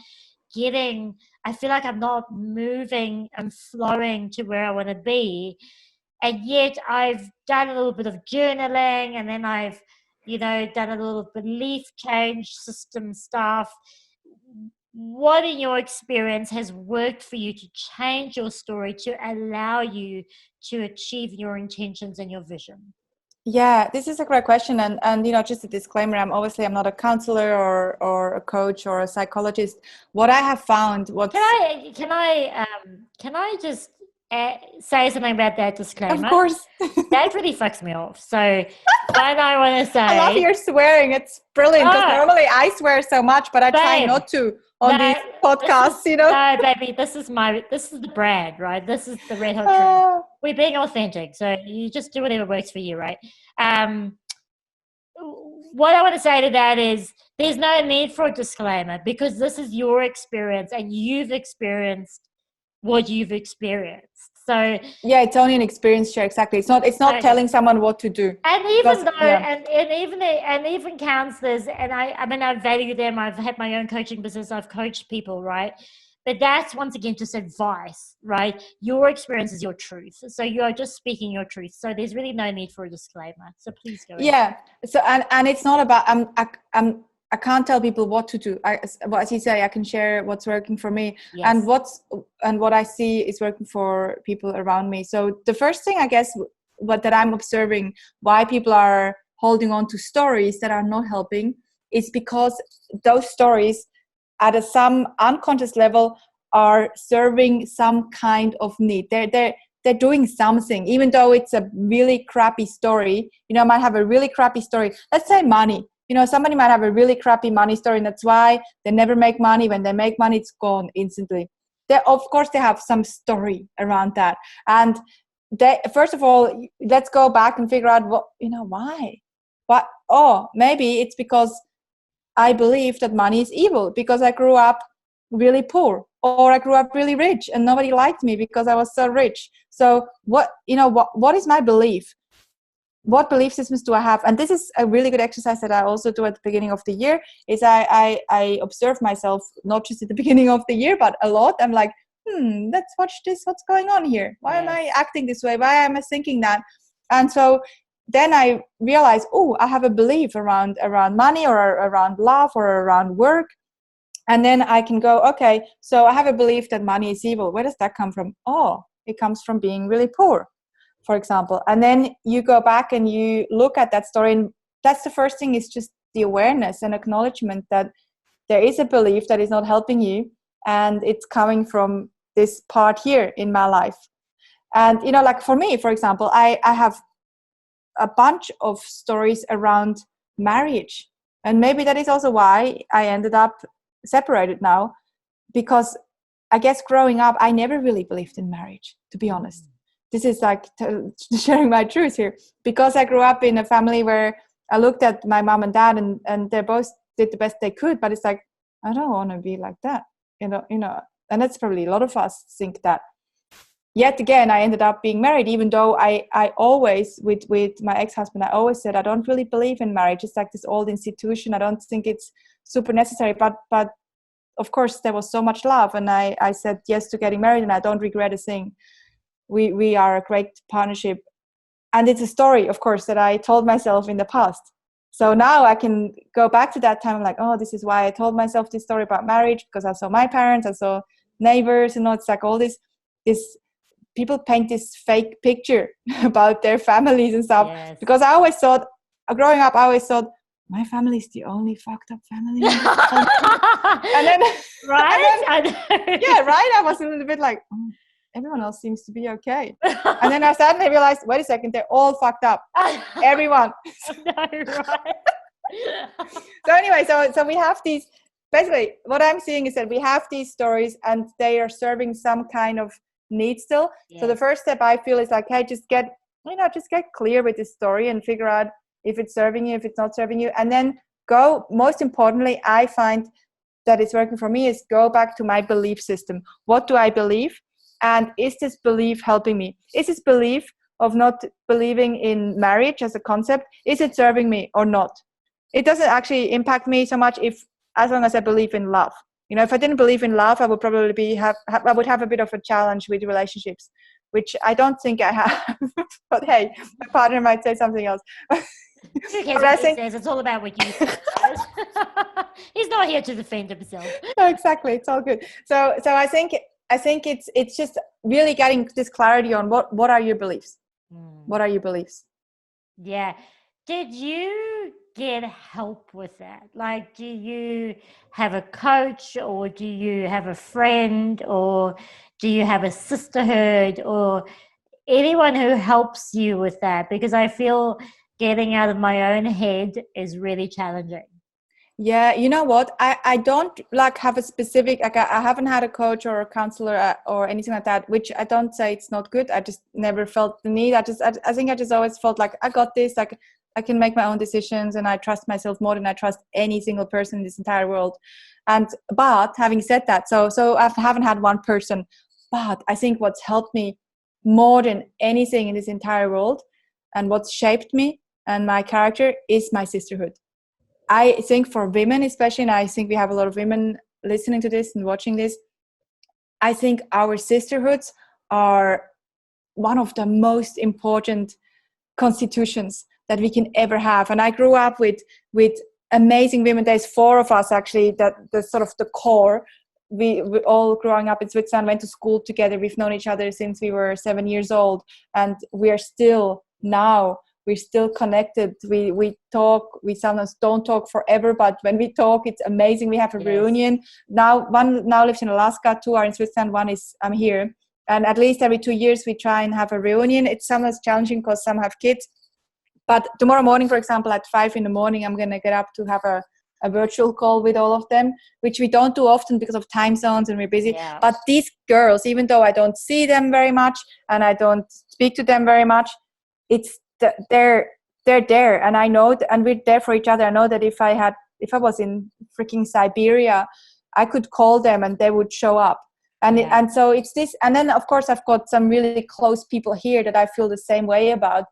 feel like I'm not moving and flowing to where I want to be. And yet I've done a little bit of journaling, and then I've done a little belief change system stuff. What, in your experience, has worked for you to change your story to allow you to achieve your intentions and your vision? Yeah, this is a great question. And just a disclaimer, I'm not a counselor or a coach or a psychologist. What I have found, Can I just say something about that disclaimer? Of course. That really fucks me off. So what I want to say, I love your swearing. It's brilliant, because normally I swear so much, but I try not to on these podcasts, No, baby, this is the brand, right? This is the red hot truth. We're being authentic, so you just do whatever works for you, right? What I want to say to that is, there's no need for a disclaimer, because this is your experience and you've experienced what you've experienced. So yeah, it's only an experience share. Exactly. It's not telling someone what to do. And even counselors, and I value them. I've had my own coaching business. I've coached people, right? But that's, once again, just advice, right? Your experience is your truth. So you are just speaking your truth. So there's really no need for a disclaimer. So please go ahead. Yeah. So, and it's not about, I can't tell people what to do. As you say, I can share what's working for me. Yes. And what I see is working for people around me. So the first thing, I guess, that I'm observing why people are holding on to stories that are not helping is because those stories, at some unconscious level, are serving some kind of need. They're doing something, even though it's a really crappy story. Might have a really crappy story. Let's say money. Somebody might have a really crappy money story, and that's why they never make money. When they make money, it's gone instantly. Of course, they have some story around that. And first of all, let's go back and figure out why. What? Oh, maybe it's because I believe that money is evil, because I grew up really poor, or I grew up really rich and nobody liked me because I was so rich. So what is my belief? What belief systems do I have? And this is a really good exercise that I also do at the beginning of the year, is I observe myself, not just at the beginning of the year, but a lot. I'm like, let's watch this. What's going on here? Why am I acting this way? Why am I thinking that? And so then I realized, oh, I have a belief around money, or around love, or around work. And then I can go, okay, so I have a belief that money is evil. Where does that come from? Oh, it comes from being really poor, for example. And then you go back and you look at that story, and that's the first thing, is just the awareness and acknowledgement that there is a belief that is not helping you, and it's coming from this part here in my life. And, you know, like for me, for example, I have a bunch of stories around marriage. And maybe that is also why I ended up separated now, because I guess growing up, I never really believed in marriage, to be honest. This is like sharing my truth here, because I grew up in a family where I looked at my mom and dad, and they both did the best they could, but it's like, I don't want to be like that, you know, and that's probably a lot of us think that. Yet again, I ended up being married, even though I always, with my ex-husband, I always said, I don't really believe in marriage. It's like this old institution. I don't think it's super necessary. But of course, there was so much love. And I said yes to getting married, and I don't regret a thing. We are a great partnership. And it's a story, of course, that I told myself in the past. So now I can go back to that time. I'm like, oh, this is why I told myself this story about marriage, because I saw my parents, I saw neighbors, it's like all this people paint this fake picture about their families and stuff. Yes. Because I always thought, growing up, my family is the only fucked up family. And then, right? And then, yeah, right. I was a little bit like, oh, everyone else seems to be okay. And then I suddenly realized, wait a second, they're all fucked up. Everyone. No, right. So anyway, so we have these, basically what I'm seeing is that we have these stories, and they are serving some kind of need still. Yeah. So the first step I feel is like, hey, just get clear with this story and figure out if it's serving you, if it's not serving you. And then go, most importantly, I find that it's working for me, is go back to my belief system. What do I believe? And is this belief helping me? Is this belief of not believing in marriage as a concept, is it serving me or not? It doesn't actually impact me so much as long as I believe in love. If I didn't believe in love, I would probably have a bit of a challenge with relationships, which I don't think I have. But hey, my partner might say something else. Who cares what he says? It's all about what you say. He's not here to defend himself. No, exactly. It's all good. So I think it's just really getting this clarity on what are your beliefs? What are your beliefs? Yeah. Did you get help with that? Like, do you have a coach, or do you have a friend, or do you have a sisterhood, or anyone who helps you with that? Because I feel getting out of my own head is really challenging. Yeah, you know what? I don't have a specific, I haven't had a coach or a counselor or anything like that, which I don't say it's not good. I just never felt the need. I think I just always felt like I got this, like I can make my own decisions, and I trust myself more than I trust any single person in this entire world. But having said that, so I haven't had one person, but I think what's helped me more than anything in this entire world, and what's shaped me and my character, is my sisterhood. I think for women especially, and I think we have a lot of women listening to this and watching this, I think our sisterhoods are one of the most important constitutions that we can ever have. And I grew up with amazing women. There's 4 of us actually, that the sort of the core. We all growing up in Switzerland, went to school together. We've known each other since we were 7 years old, and we're still connected. We talk. We sometimes don't talk forever, but when we talk, it's amazing. We have a reunion. One now lives in Alaska, 2 are in Switzerland, I'm here. And at least every 2 years we try and have a reunion. It's sometimes challenging because some have kids. But tomorrow morning, for example, at 5 a.m, I'm going to get up to have a virtual call with all of them, which we don't do often because of time zones and we're busy. Yeah. But these girls, even though I don't see them very much and I don't speak to them very much, they're there, and I know and we're there for each other. I know that if I was in freaking Siberia, I could call them and they would show up. And so it's this. And then of course I've got some really close people here that I feel the same way about.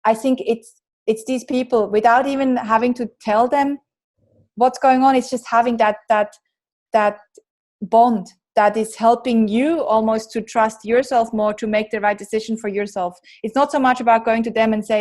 I think it's these people, without even having to tell them what's going on. It's just having that bond, that is helping you almost to trust yourself more, to make the right decision for yourself. It's not so much about going to them and say,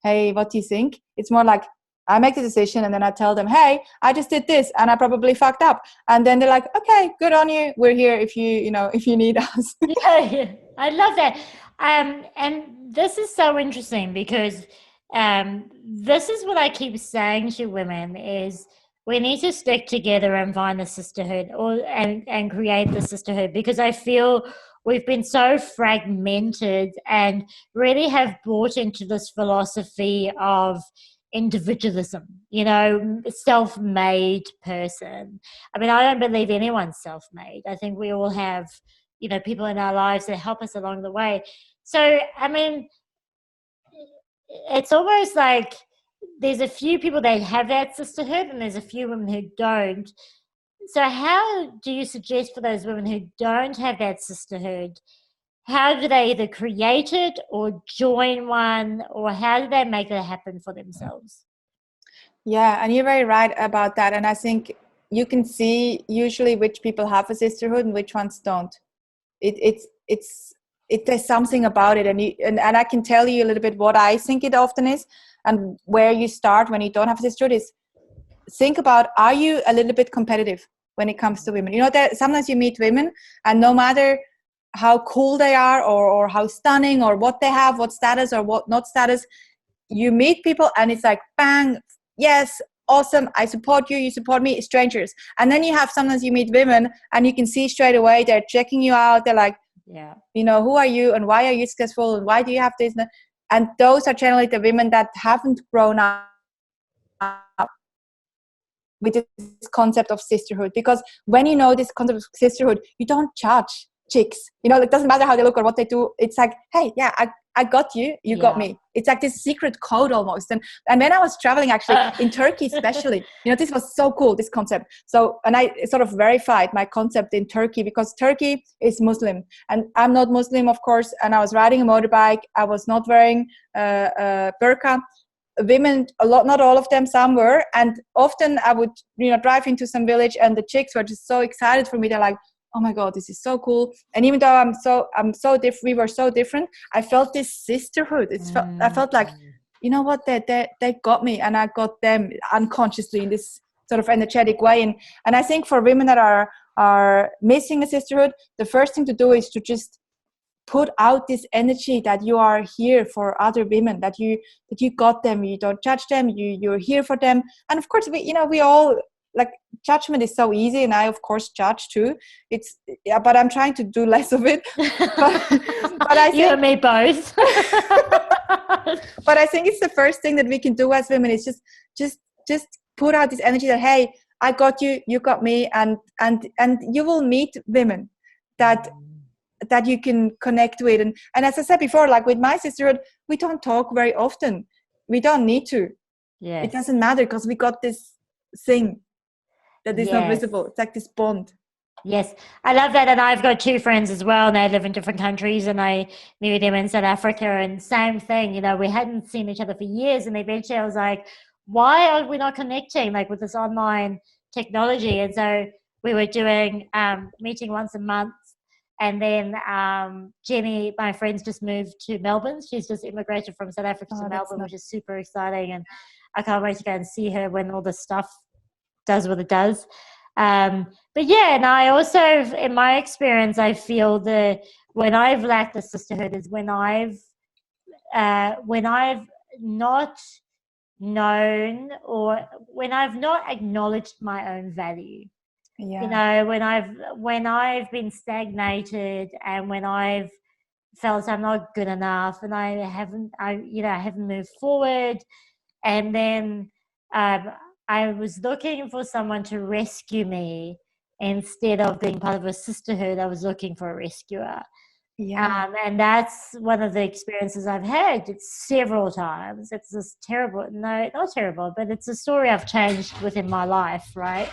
hey, what do you think? It's more like, I make the decision and then I tell them, hey, I just did this and I probably fucked up. And then they're like, okay, good on you. We're here if you need us. Yeah, I love that. And this is so interesting because this is what I keep saying to women is we need to stick together and find the sisterhood and create the sisterhood, because I feel we've been so fragmented and really have bought into this philosophy of individualism, self-made person. I mean, I don't believe anyone's self-made. I think we all have, people in our lives that help us along the way. So, I mean, it's almost like there's a few people that have that sisterhood and there's a few women who don't. So how do you suggest for those women who don't have that sisterhood, how do they either create it or join one, or how do they make it happen for themselves? Yeah, and you're very right about that. And I think you can see usually which people have a sisterhood and which ones don't. There's something about it, and I can tell you a little bit what I think it often is, and where you start when you don't have a sisterhood is think about, are you a little bit competitive when it comes to women? That sometimes you meet women and no matter how cool they are or how stunning or what they have, what status or what not status, you meet people and it's like, bang, yes, awesome, I support you, you support me, strangers. And then you have sometimes you meet women and you can see straight away they're checking you out. They're like, yeah, who are you and why are you successful and why do you have this? And those are generally the women that haven't grown up with this concept of sisterhood. Because when you know this concept of sisterhood, you don't judge chicks. It doesn't matter how they look or what they do. It's like, hey, yeah, I got you, you got me. It's like this secret code almost. And when I was traveling actually in Turkey especially, this was so cool, this concept. So, and I sort of verified my concept in Turkey because Turkey is Muslim and I'm not Muslim, of course. And I was riding a motorbike. I was not wearing burqa. Women, a lot, not all of them, some were. And often I would, drive into some village and the chicks were just so excited for me. They're like, oh my God, this is so cool. And even though I'm so different, we were so different, I felt this sisterhood. I felt like, you know what, they got me and I got them unconsciously in this sort of energetic way. And I think for women that are missing a sisterhood, the first thing to do is to just put out this energy that you are here for other women, that you got them, you don't judge them, you're here for them. And of course we all, like, judgment is so easy and I of course judge too. But I'm trying to do less of it. But I think, you and me both. But I think it's the first thing that we can do as women is just put out this energy that, hey, I got you, you got me, and you will meet women that you can connect with. And as I said before, like with my sisterhood, we don't talk very often. We don't need to. Yes. It doesn't matter because we got this thing that is not visible. It's like this bond. Yes, I love that. And I've got two friends as well, and they live in different countries, and I knew them in South Africa, and same thing, we hadn't seen each other for years, and eventually I was like, why are we not connecting, like, with this online technology? And so we were doing meeting once a month. And then Jenny, my friend's just moved to Melbourne. She's just immigrated from South Africa to Melbourne, which is super exciting. And I can't wait to go and see her when all this stuff does what it does. But yeah, and I also, in my experience, I feel that when I've lacked the sisterhood is when I've not known or when I've not acknowledged my own value. Yeah. When I've been stagnated and when I've felt I'm not good enough and I haven't moved forward, and then I was looking for someone to rescue me instead of being part of a sisterhood. I was looking for a rescuer. Yeah. And that's one of the experiences I've had. It's several times. It's this terrible, no, not terrible, but it's a story I've changed within my life, right?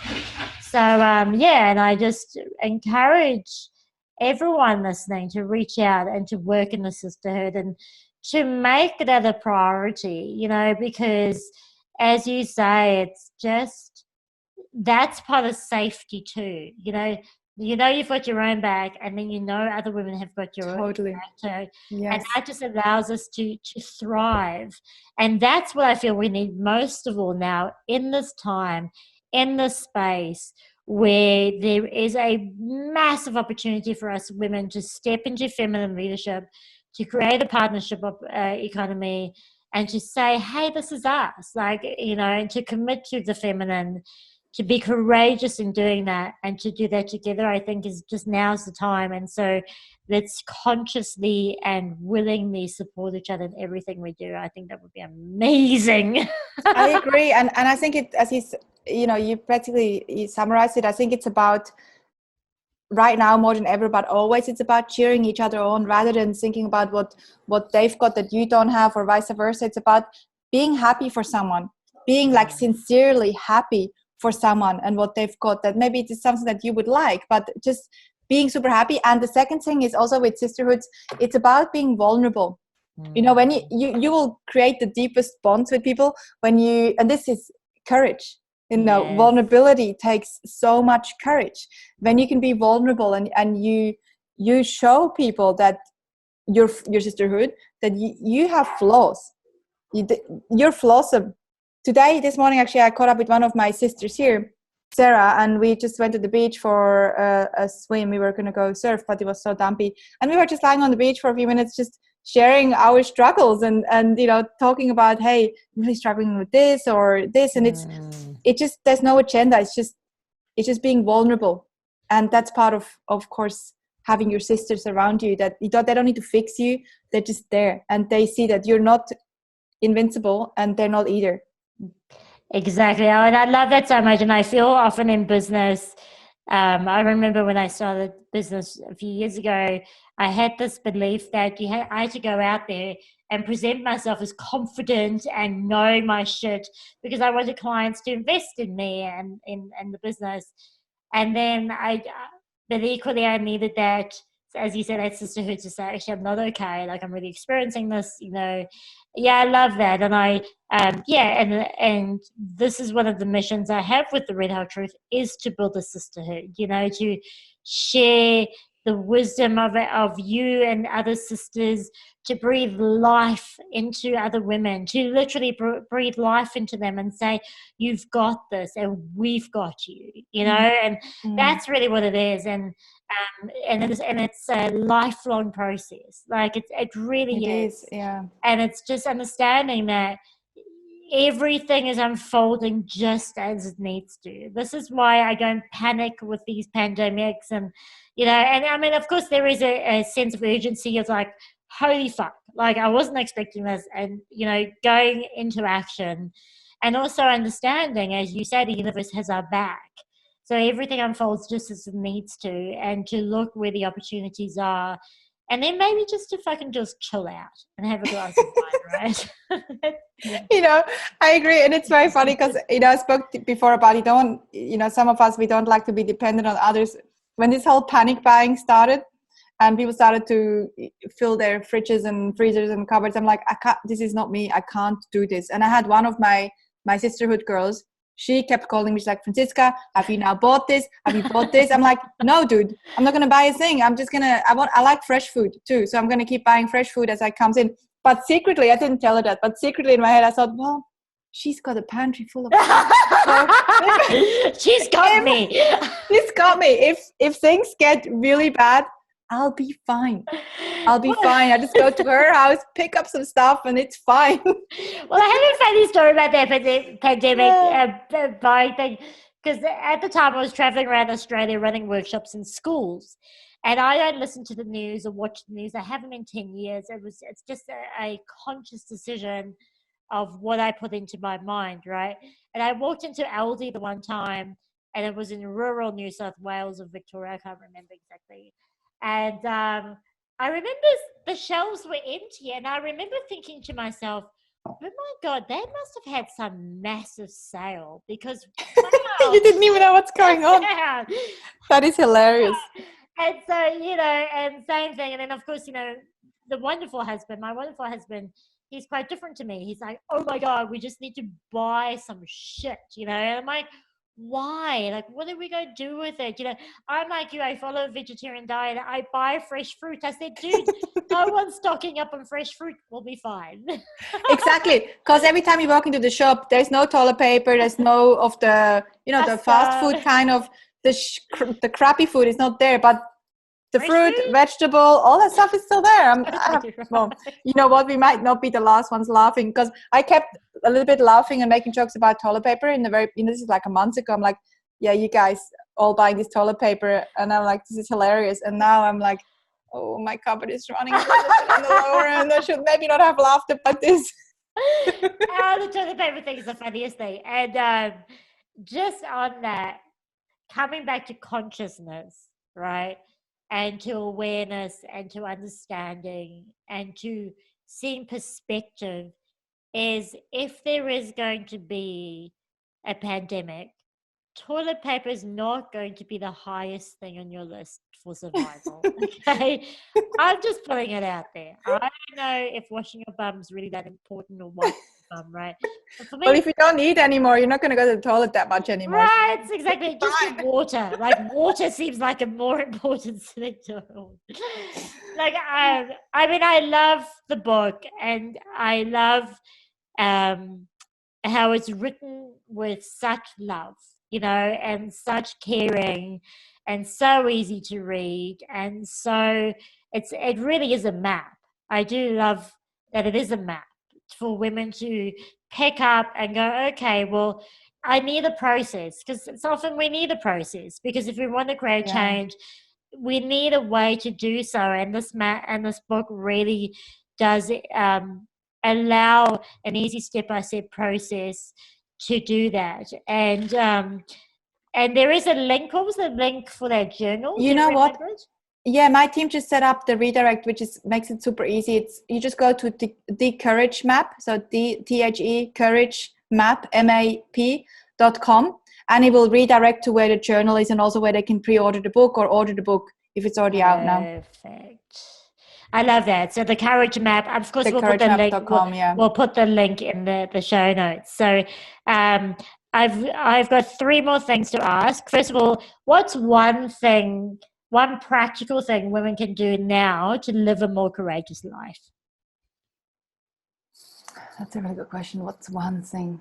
So, and I just encourage everyone listening to reach out and to work in the sisterhood and to make that a priority, because as you say, it's just, that's part of safety too, You know you've got your own back, and then you know other women have got your own Totally. back too. And Yes. that just allows us to thrive. And that's what I feel we need most of all now in this time, in this space where there is a massive opportunity for us women to step into feminine leadership, to create a partnership economy, and to say, hey, this is us, like, you know, and to commit to the feminine, to be courageous in doing that, and to do that together, I think is just now's the time. And so let's consciously and willingly support each other in everything we do. I think that would be amazing. I agree. And I think it, as you practically you summarized it, I think it's about right now more than ever, but always it's about cheering each other on rather than thinking about what they've got that you don't have, or vice versa. It's about being happy for someone, being like sincerely happy for someone and what they've got, that maybe it is something that you would like, but just being super happy. And the second thing is also with sisterhoods, it's about being vulnerable. You know, when you will create the deepest bonds with people when you, and this is courage. You know, Yes. vulnerability takes so much courage. When you can be vulnerable and you show people that your sisterhood, that you have flaws. Your flaws are, this morning actually I caught up with one of my sisters here, Sarah, and we just went to the beach for a swim. We were going to go surf, but it was so dumpy, and we were just lying on the beach for a few minutes, just sharing our struggles and you know, talking about, hey, I'm really struggling with this or this, and it just, there's no agenda. It's just being vulnerable. And that's part of course having your sisters around you, that they don't need to fix you. They're just there, and they see that you're not invincible and they're not either. Exactly. And I love that so much. And I feel often in business, I remember when I started business a few years ago, I had this belief that I had to go out there and present myself as confident and know my shit, because I wanted clients to invest in me and in the business. And then but equally I needed that, as you said, that sisterhood to say, actually, I'm not okay. Like, I'm really experiencing this, you know. Yeah, I love that. And and this is one of the missions I have with the Red Hot Truth, is to build a sisterhood, you know, to share the wisdom of you and other sisters, to breathe life into other women, to literally breathe life into them and say, you've got this and we've got you, you know. And that's really what it is. And it's a lifelong process. Like, it really is. Yeah. And it's just understanding that everything is unfolding just as it needs to. This is why I don't panic with these pandemics. And, you know, and I mean, of course, there is a sense of urgency of like, holy fuck, like, I wasn't expecting this. And, you know, going into action, and also understanding, as you said, the universe has our back. So everything unfolds just as it needs to, and to look where the opportunities are. And then maybe just to fucking just chill out and have a glass of wine, right? You know, I agree. And it's very funny because, you know, I spoke before about, some of us, we don't like to be dependent on others. When this whole panic buying started and people started to fill their fridges and freezers and cupboards, I'm like, this is not me. I can't do this. And I had one of my sisterhood girls. She kept calling me. She's like, Franziska, have you now bought this? Have you bought this? I'm like, no, dude, I'm not going to buy a thing. I'm just going to, I like fresh food too. So I'm going to keep buying fresh food as it comes in. But secretly, I didn't tell her that. But secretly in my head, I thought, well, she's got a pantry full of food. She's got me. She's got me. If things get really bad, I'll be fine. I just go to her house, pick up some stuff, and it's fine. Well, I have a funny story about that pandemic buying thing, because at the time I was traveling around Australia running workshops in schools, and I don't listen to the news or watch the news. I haven't in 10 years. It's just a conscious decision of what I put into my mind, right? And I walked into Aldi the one time, and it was in rural New South Wales or Victoria. I can't remember exactly. And I remember the shelves were empty, and I remember thinking to myself, oh my God, they must have had some massive sale, because wow, you didn't even know what's going on. That is hilarious. And so, you know, and same thing. And then, of course, you know, my wonderful husband, he's quite different to me. He's like, oh my God, we just need to buy some shit, you know. And I'm like, why? Like, what are we going to do with it? You know, I'm like you, I follow a vegetarian diet. I buy fresh fruit. I said, dude, no one's stocking up on fresh fruit. We'll be fine. Exactly. Because every time you walk into the shop, there's no toilet paper. There's no of the, the fast food kind of, the crappy food is not there. But the fresh fruit, food? vegetable, all that stuff is still there. Well, Right. you know what? We might not be the last ones laughing, because I kept a little bit laughing and making jokes about toilet paper in the very, this is like a month ago. I'm like, yeah, you guys all buying this toilet paper. And I'm like, this is hilarious. And now I'm like, oh, my cupboard is running a little bit on the lower end. I should maybe not have laughed about this. The toilet paper thing is the funniest thing. And just on that, coming back to consciousness, right? And to awareness and to understanding and to seeing perspective is, if there is going to be a pandemic, toilet paper is not going to be the highest thing on your list for survival. Okay, I'm just putting it out there. I don't know if washing your bum is really that important, or wiping your bum, right? But for me, well, if you don't eat anymore, you're not going to go to the toilet that much anymore. Right, exactly. Just the water. Like, water seems like a more important thing to hold. Like, I mean, I love the book, and I love how it's written with such love, and such caring, and so easy to read, and so it really is a map. I do love that it is a map for women to pick up and go, okay, well, I need a process, because it's often we need a process, because if we want to create change, we need a way to do so. And this book really does allow an easy step-by-step process to do that. And there is a link. What was the link for that journal? You know what? Yeah, my team just set up the redirect, which makes it super easy. You just go to the Courage Map, so THE Courage Map MAP.com, and it will redirect to where the journal is, and also where they can pre-order the book or order the book if it's already out now. Perfect. I love that. So the Courage Map, of course, we'll put the link. We'll put the link in the show notes. So I've got 3 more things to ask. First of all, what's one practical thing women can do now to live a more courageous life? That's a really good question. What's one thing?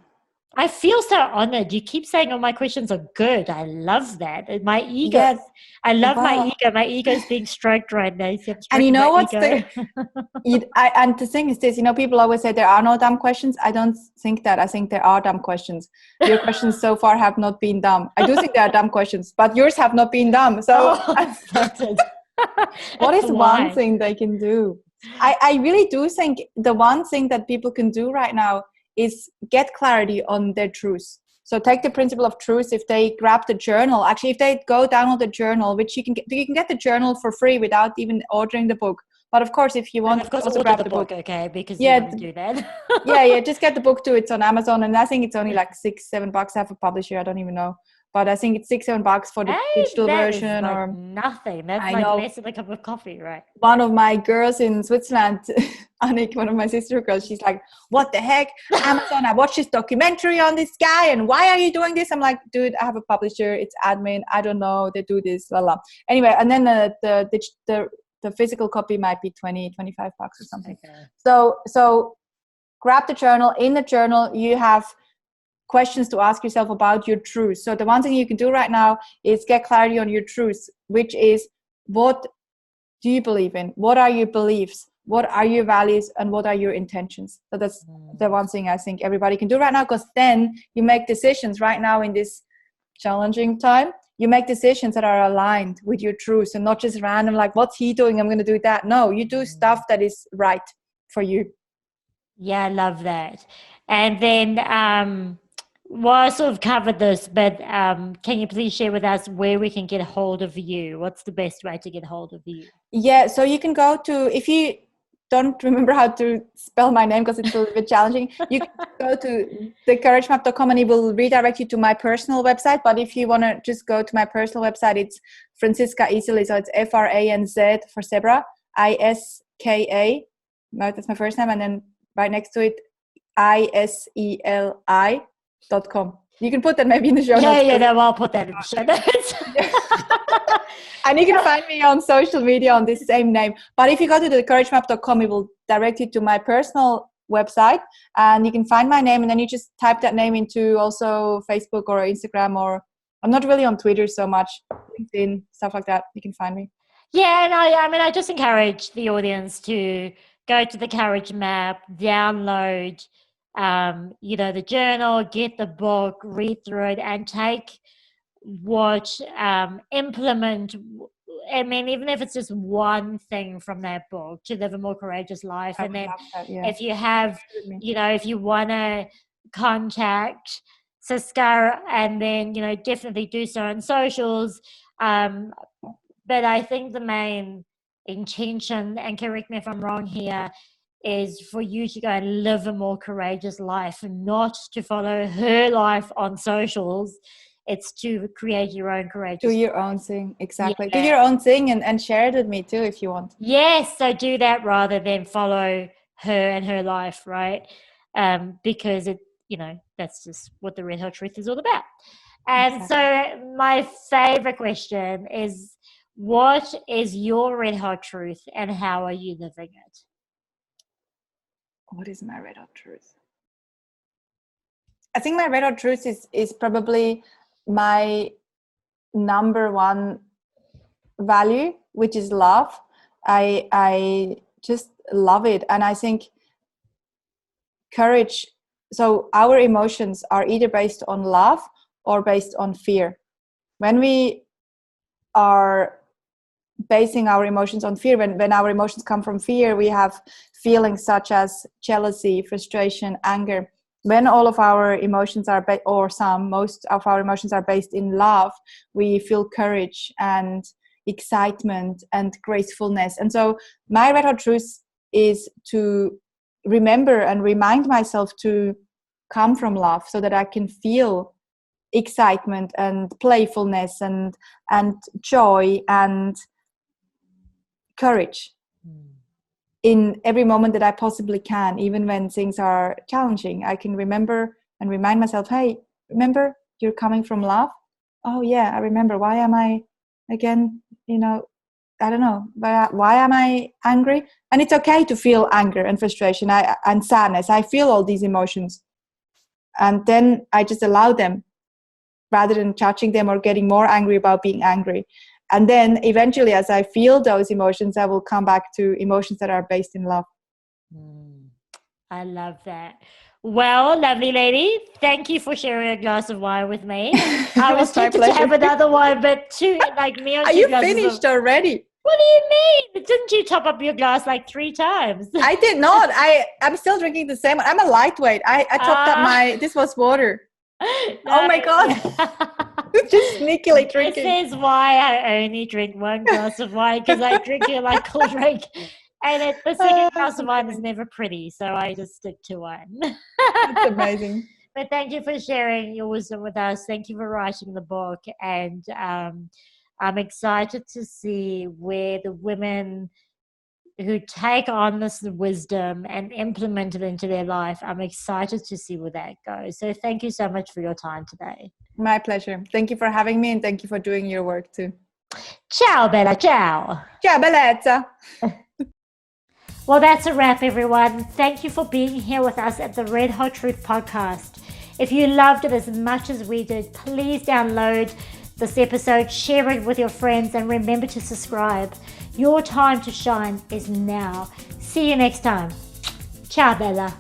I feel so honored. You keep saying all my questions are good. I love that. My ego. Yes. I love my ego. My ego is being stroked right now. And you know what's and the thing is this, people always say there are no dumb questions. I don't think that. I think there are dumb questions. Your questions so far have not been dumb. I do think there are dumb questions, but yours have not been dumb. So what is one thing they can do? I really do think the one thing that people can do right now is get clarity on their truth. So take the principle of truth. If they grab the journal, actually, if they go download the journal, which you can get the journal for free without even ordering the book. But of course, if you want, of course, also grab the book, okay? Because you want to do that. Just get the book too. It's on Amazon, and I think it's only like $6-7. I have a publisher, I don't even know, but I think it's $6-7 for the digital version. Or nothing. That's less than a cup of coffee, right? One of my girls in Switzerland, Annick, one of my sister girls, she's like, "What the heck, Amazon? I watched this documentary on this guy, and why are you doing this?" I'm like, "Dude, I have a publisher. It's admin. I don't know. They do this, la la." Anyway, and then the physical copy might be $20-25 or something. Okay. So grab the journal. In the journal, you have questions to ask yourself about your truth. So the one thing you can do right now is get clarity on your truth, which is, what do you believe in? What are your beliefs? What are your values? And what are your intentions? So that's the one thing I think everybody can do right now, because then you make decisions right now in this challenging time. You make decisions that are aligned with your truth, and not just random, like, what's he doing? I'm going to do that. No, you do stuff that is right for you. Yeah, I love that. And then, well, I sort of covered this, but can you please share with us where we can get a hold of you? What's the best way to get hold of you? Yeah, so you can go to, if you don't remember how to spell my name because it's a little bit challenging, you can go to thecouragemap.com and it will redirect you to my personal website. But if you want to just go to my personal website, it's Franziska Iseli, so it's Franz for zebra, Iska, no, that's my first name, and then right next to it, iseli.com. You can put that maybe in the show notes. I'll put that in the show notes. And you can find me on social media on this same name. But if you go to the couragemap.com, it will direct you to my personal website, and you can find my name, and then you just type that name into also Facebook or Instagram, or I'm not really on Twitter so much, LinkedIn, stuff like that. You can find me. Yeah, and I just encourage the audience to go to the Courage Map, download, the journal, get the book, read through it, and take implement. I mean, even if it's just one thing from that book to live a more courageous life. And then if you have, if you want to contact Sista, and then, definitely do so on socials. But I think the main intention, and correct me if I'm wrong here, is for you to go and live a more courageous life, and not to follow her life on socials. It's to create your own courageous life. Do your own thing, exactly. Yeah. Do your own thing and share it with me too if you want. Yes, so do that rather than follow her and her life, right? Because that's just what the Red Hot Truth is all about. And exactly. So my favorite question is, what is your Red Hot Truth, and how are you living it? What is my Red Hot Truth? I think my Red Hot Truth is probably my number one value, which is love. I just love it. And I think courage, so our emotions are either based on love or based on fear. When we are basing our emotions on fear, when our emotions come from fear, we have feelings such as jealousy, frustration, anger. When all of our emotions are most of our emotions are based in love, we feel courage and excitement and gracefulness. And so my Red Hot Truth is to remember and remind myself to come from love, so that I can feel excitement and playfulness and joy and courage in every moment that I possibly can, even when things are challenging. I can remember and remind myself, hey, remember, you're coming from love? Oh yeah, I remember. Why am I again, I don't know, why am I angry? And it's okay to feel anger and frustration and sadness. I feel all these emotions, and then I just allow them rather than judging them or getting more angry about being angry. And then eventually, as I feel those emotions, I will come back to emotions that are based in love. I love that. Well, lovely lady, thank you for sharing a glass of wine with me. I was tempted to have another one, but me on Are you finished already? What do you mean? Didn't you top up your glass like 3 times? I did not. I'm still drinking the same one. I'm a lightweight. I topped up this was water. No, oh my God. Yeah. Just sneakily drinking. This is why I only drink one glass of wine, because I drink it like cool drink. And the second glass of wine is never pretty, so I just stick to one. That's amazing. But thank you for sharing your wisdom with us. Thank you for writing the book. And I'm excited to see where the women who take on this wisdom and implement it into their life, I'm excited to see where that goes. So thank you so much for your time today. My pleasure. Thank you for having me, and thank you for doing your work too. Ciao, Bella. Ciao. Ciao, bellezza. Well, that's a wrap, everyone. Thank you for being here with us at the Red Hot Truth podcast. If you loved it as much as we did, please download this episode, share it with your friends, and remember to subscribe. Your time to shine is now. See you next time. Ciao, Bella.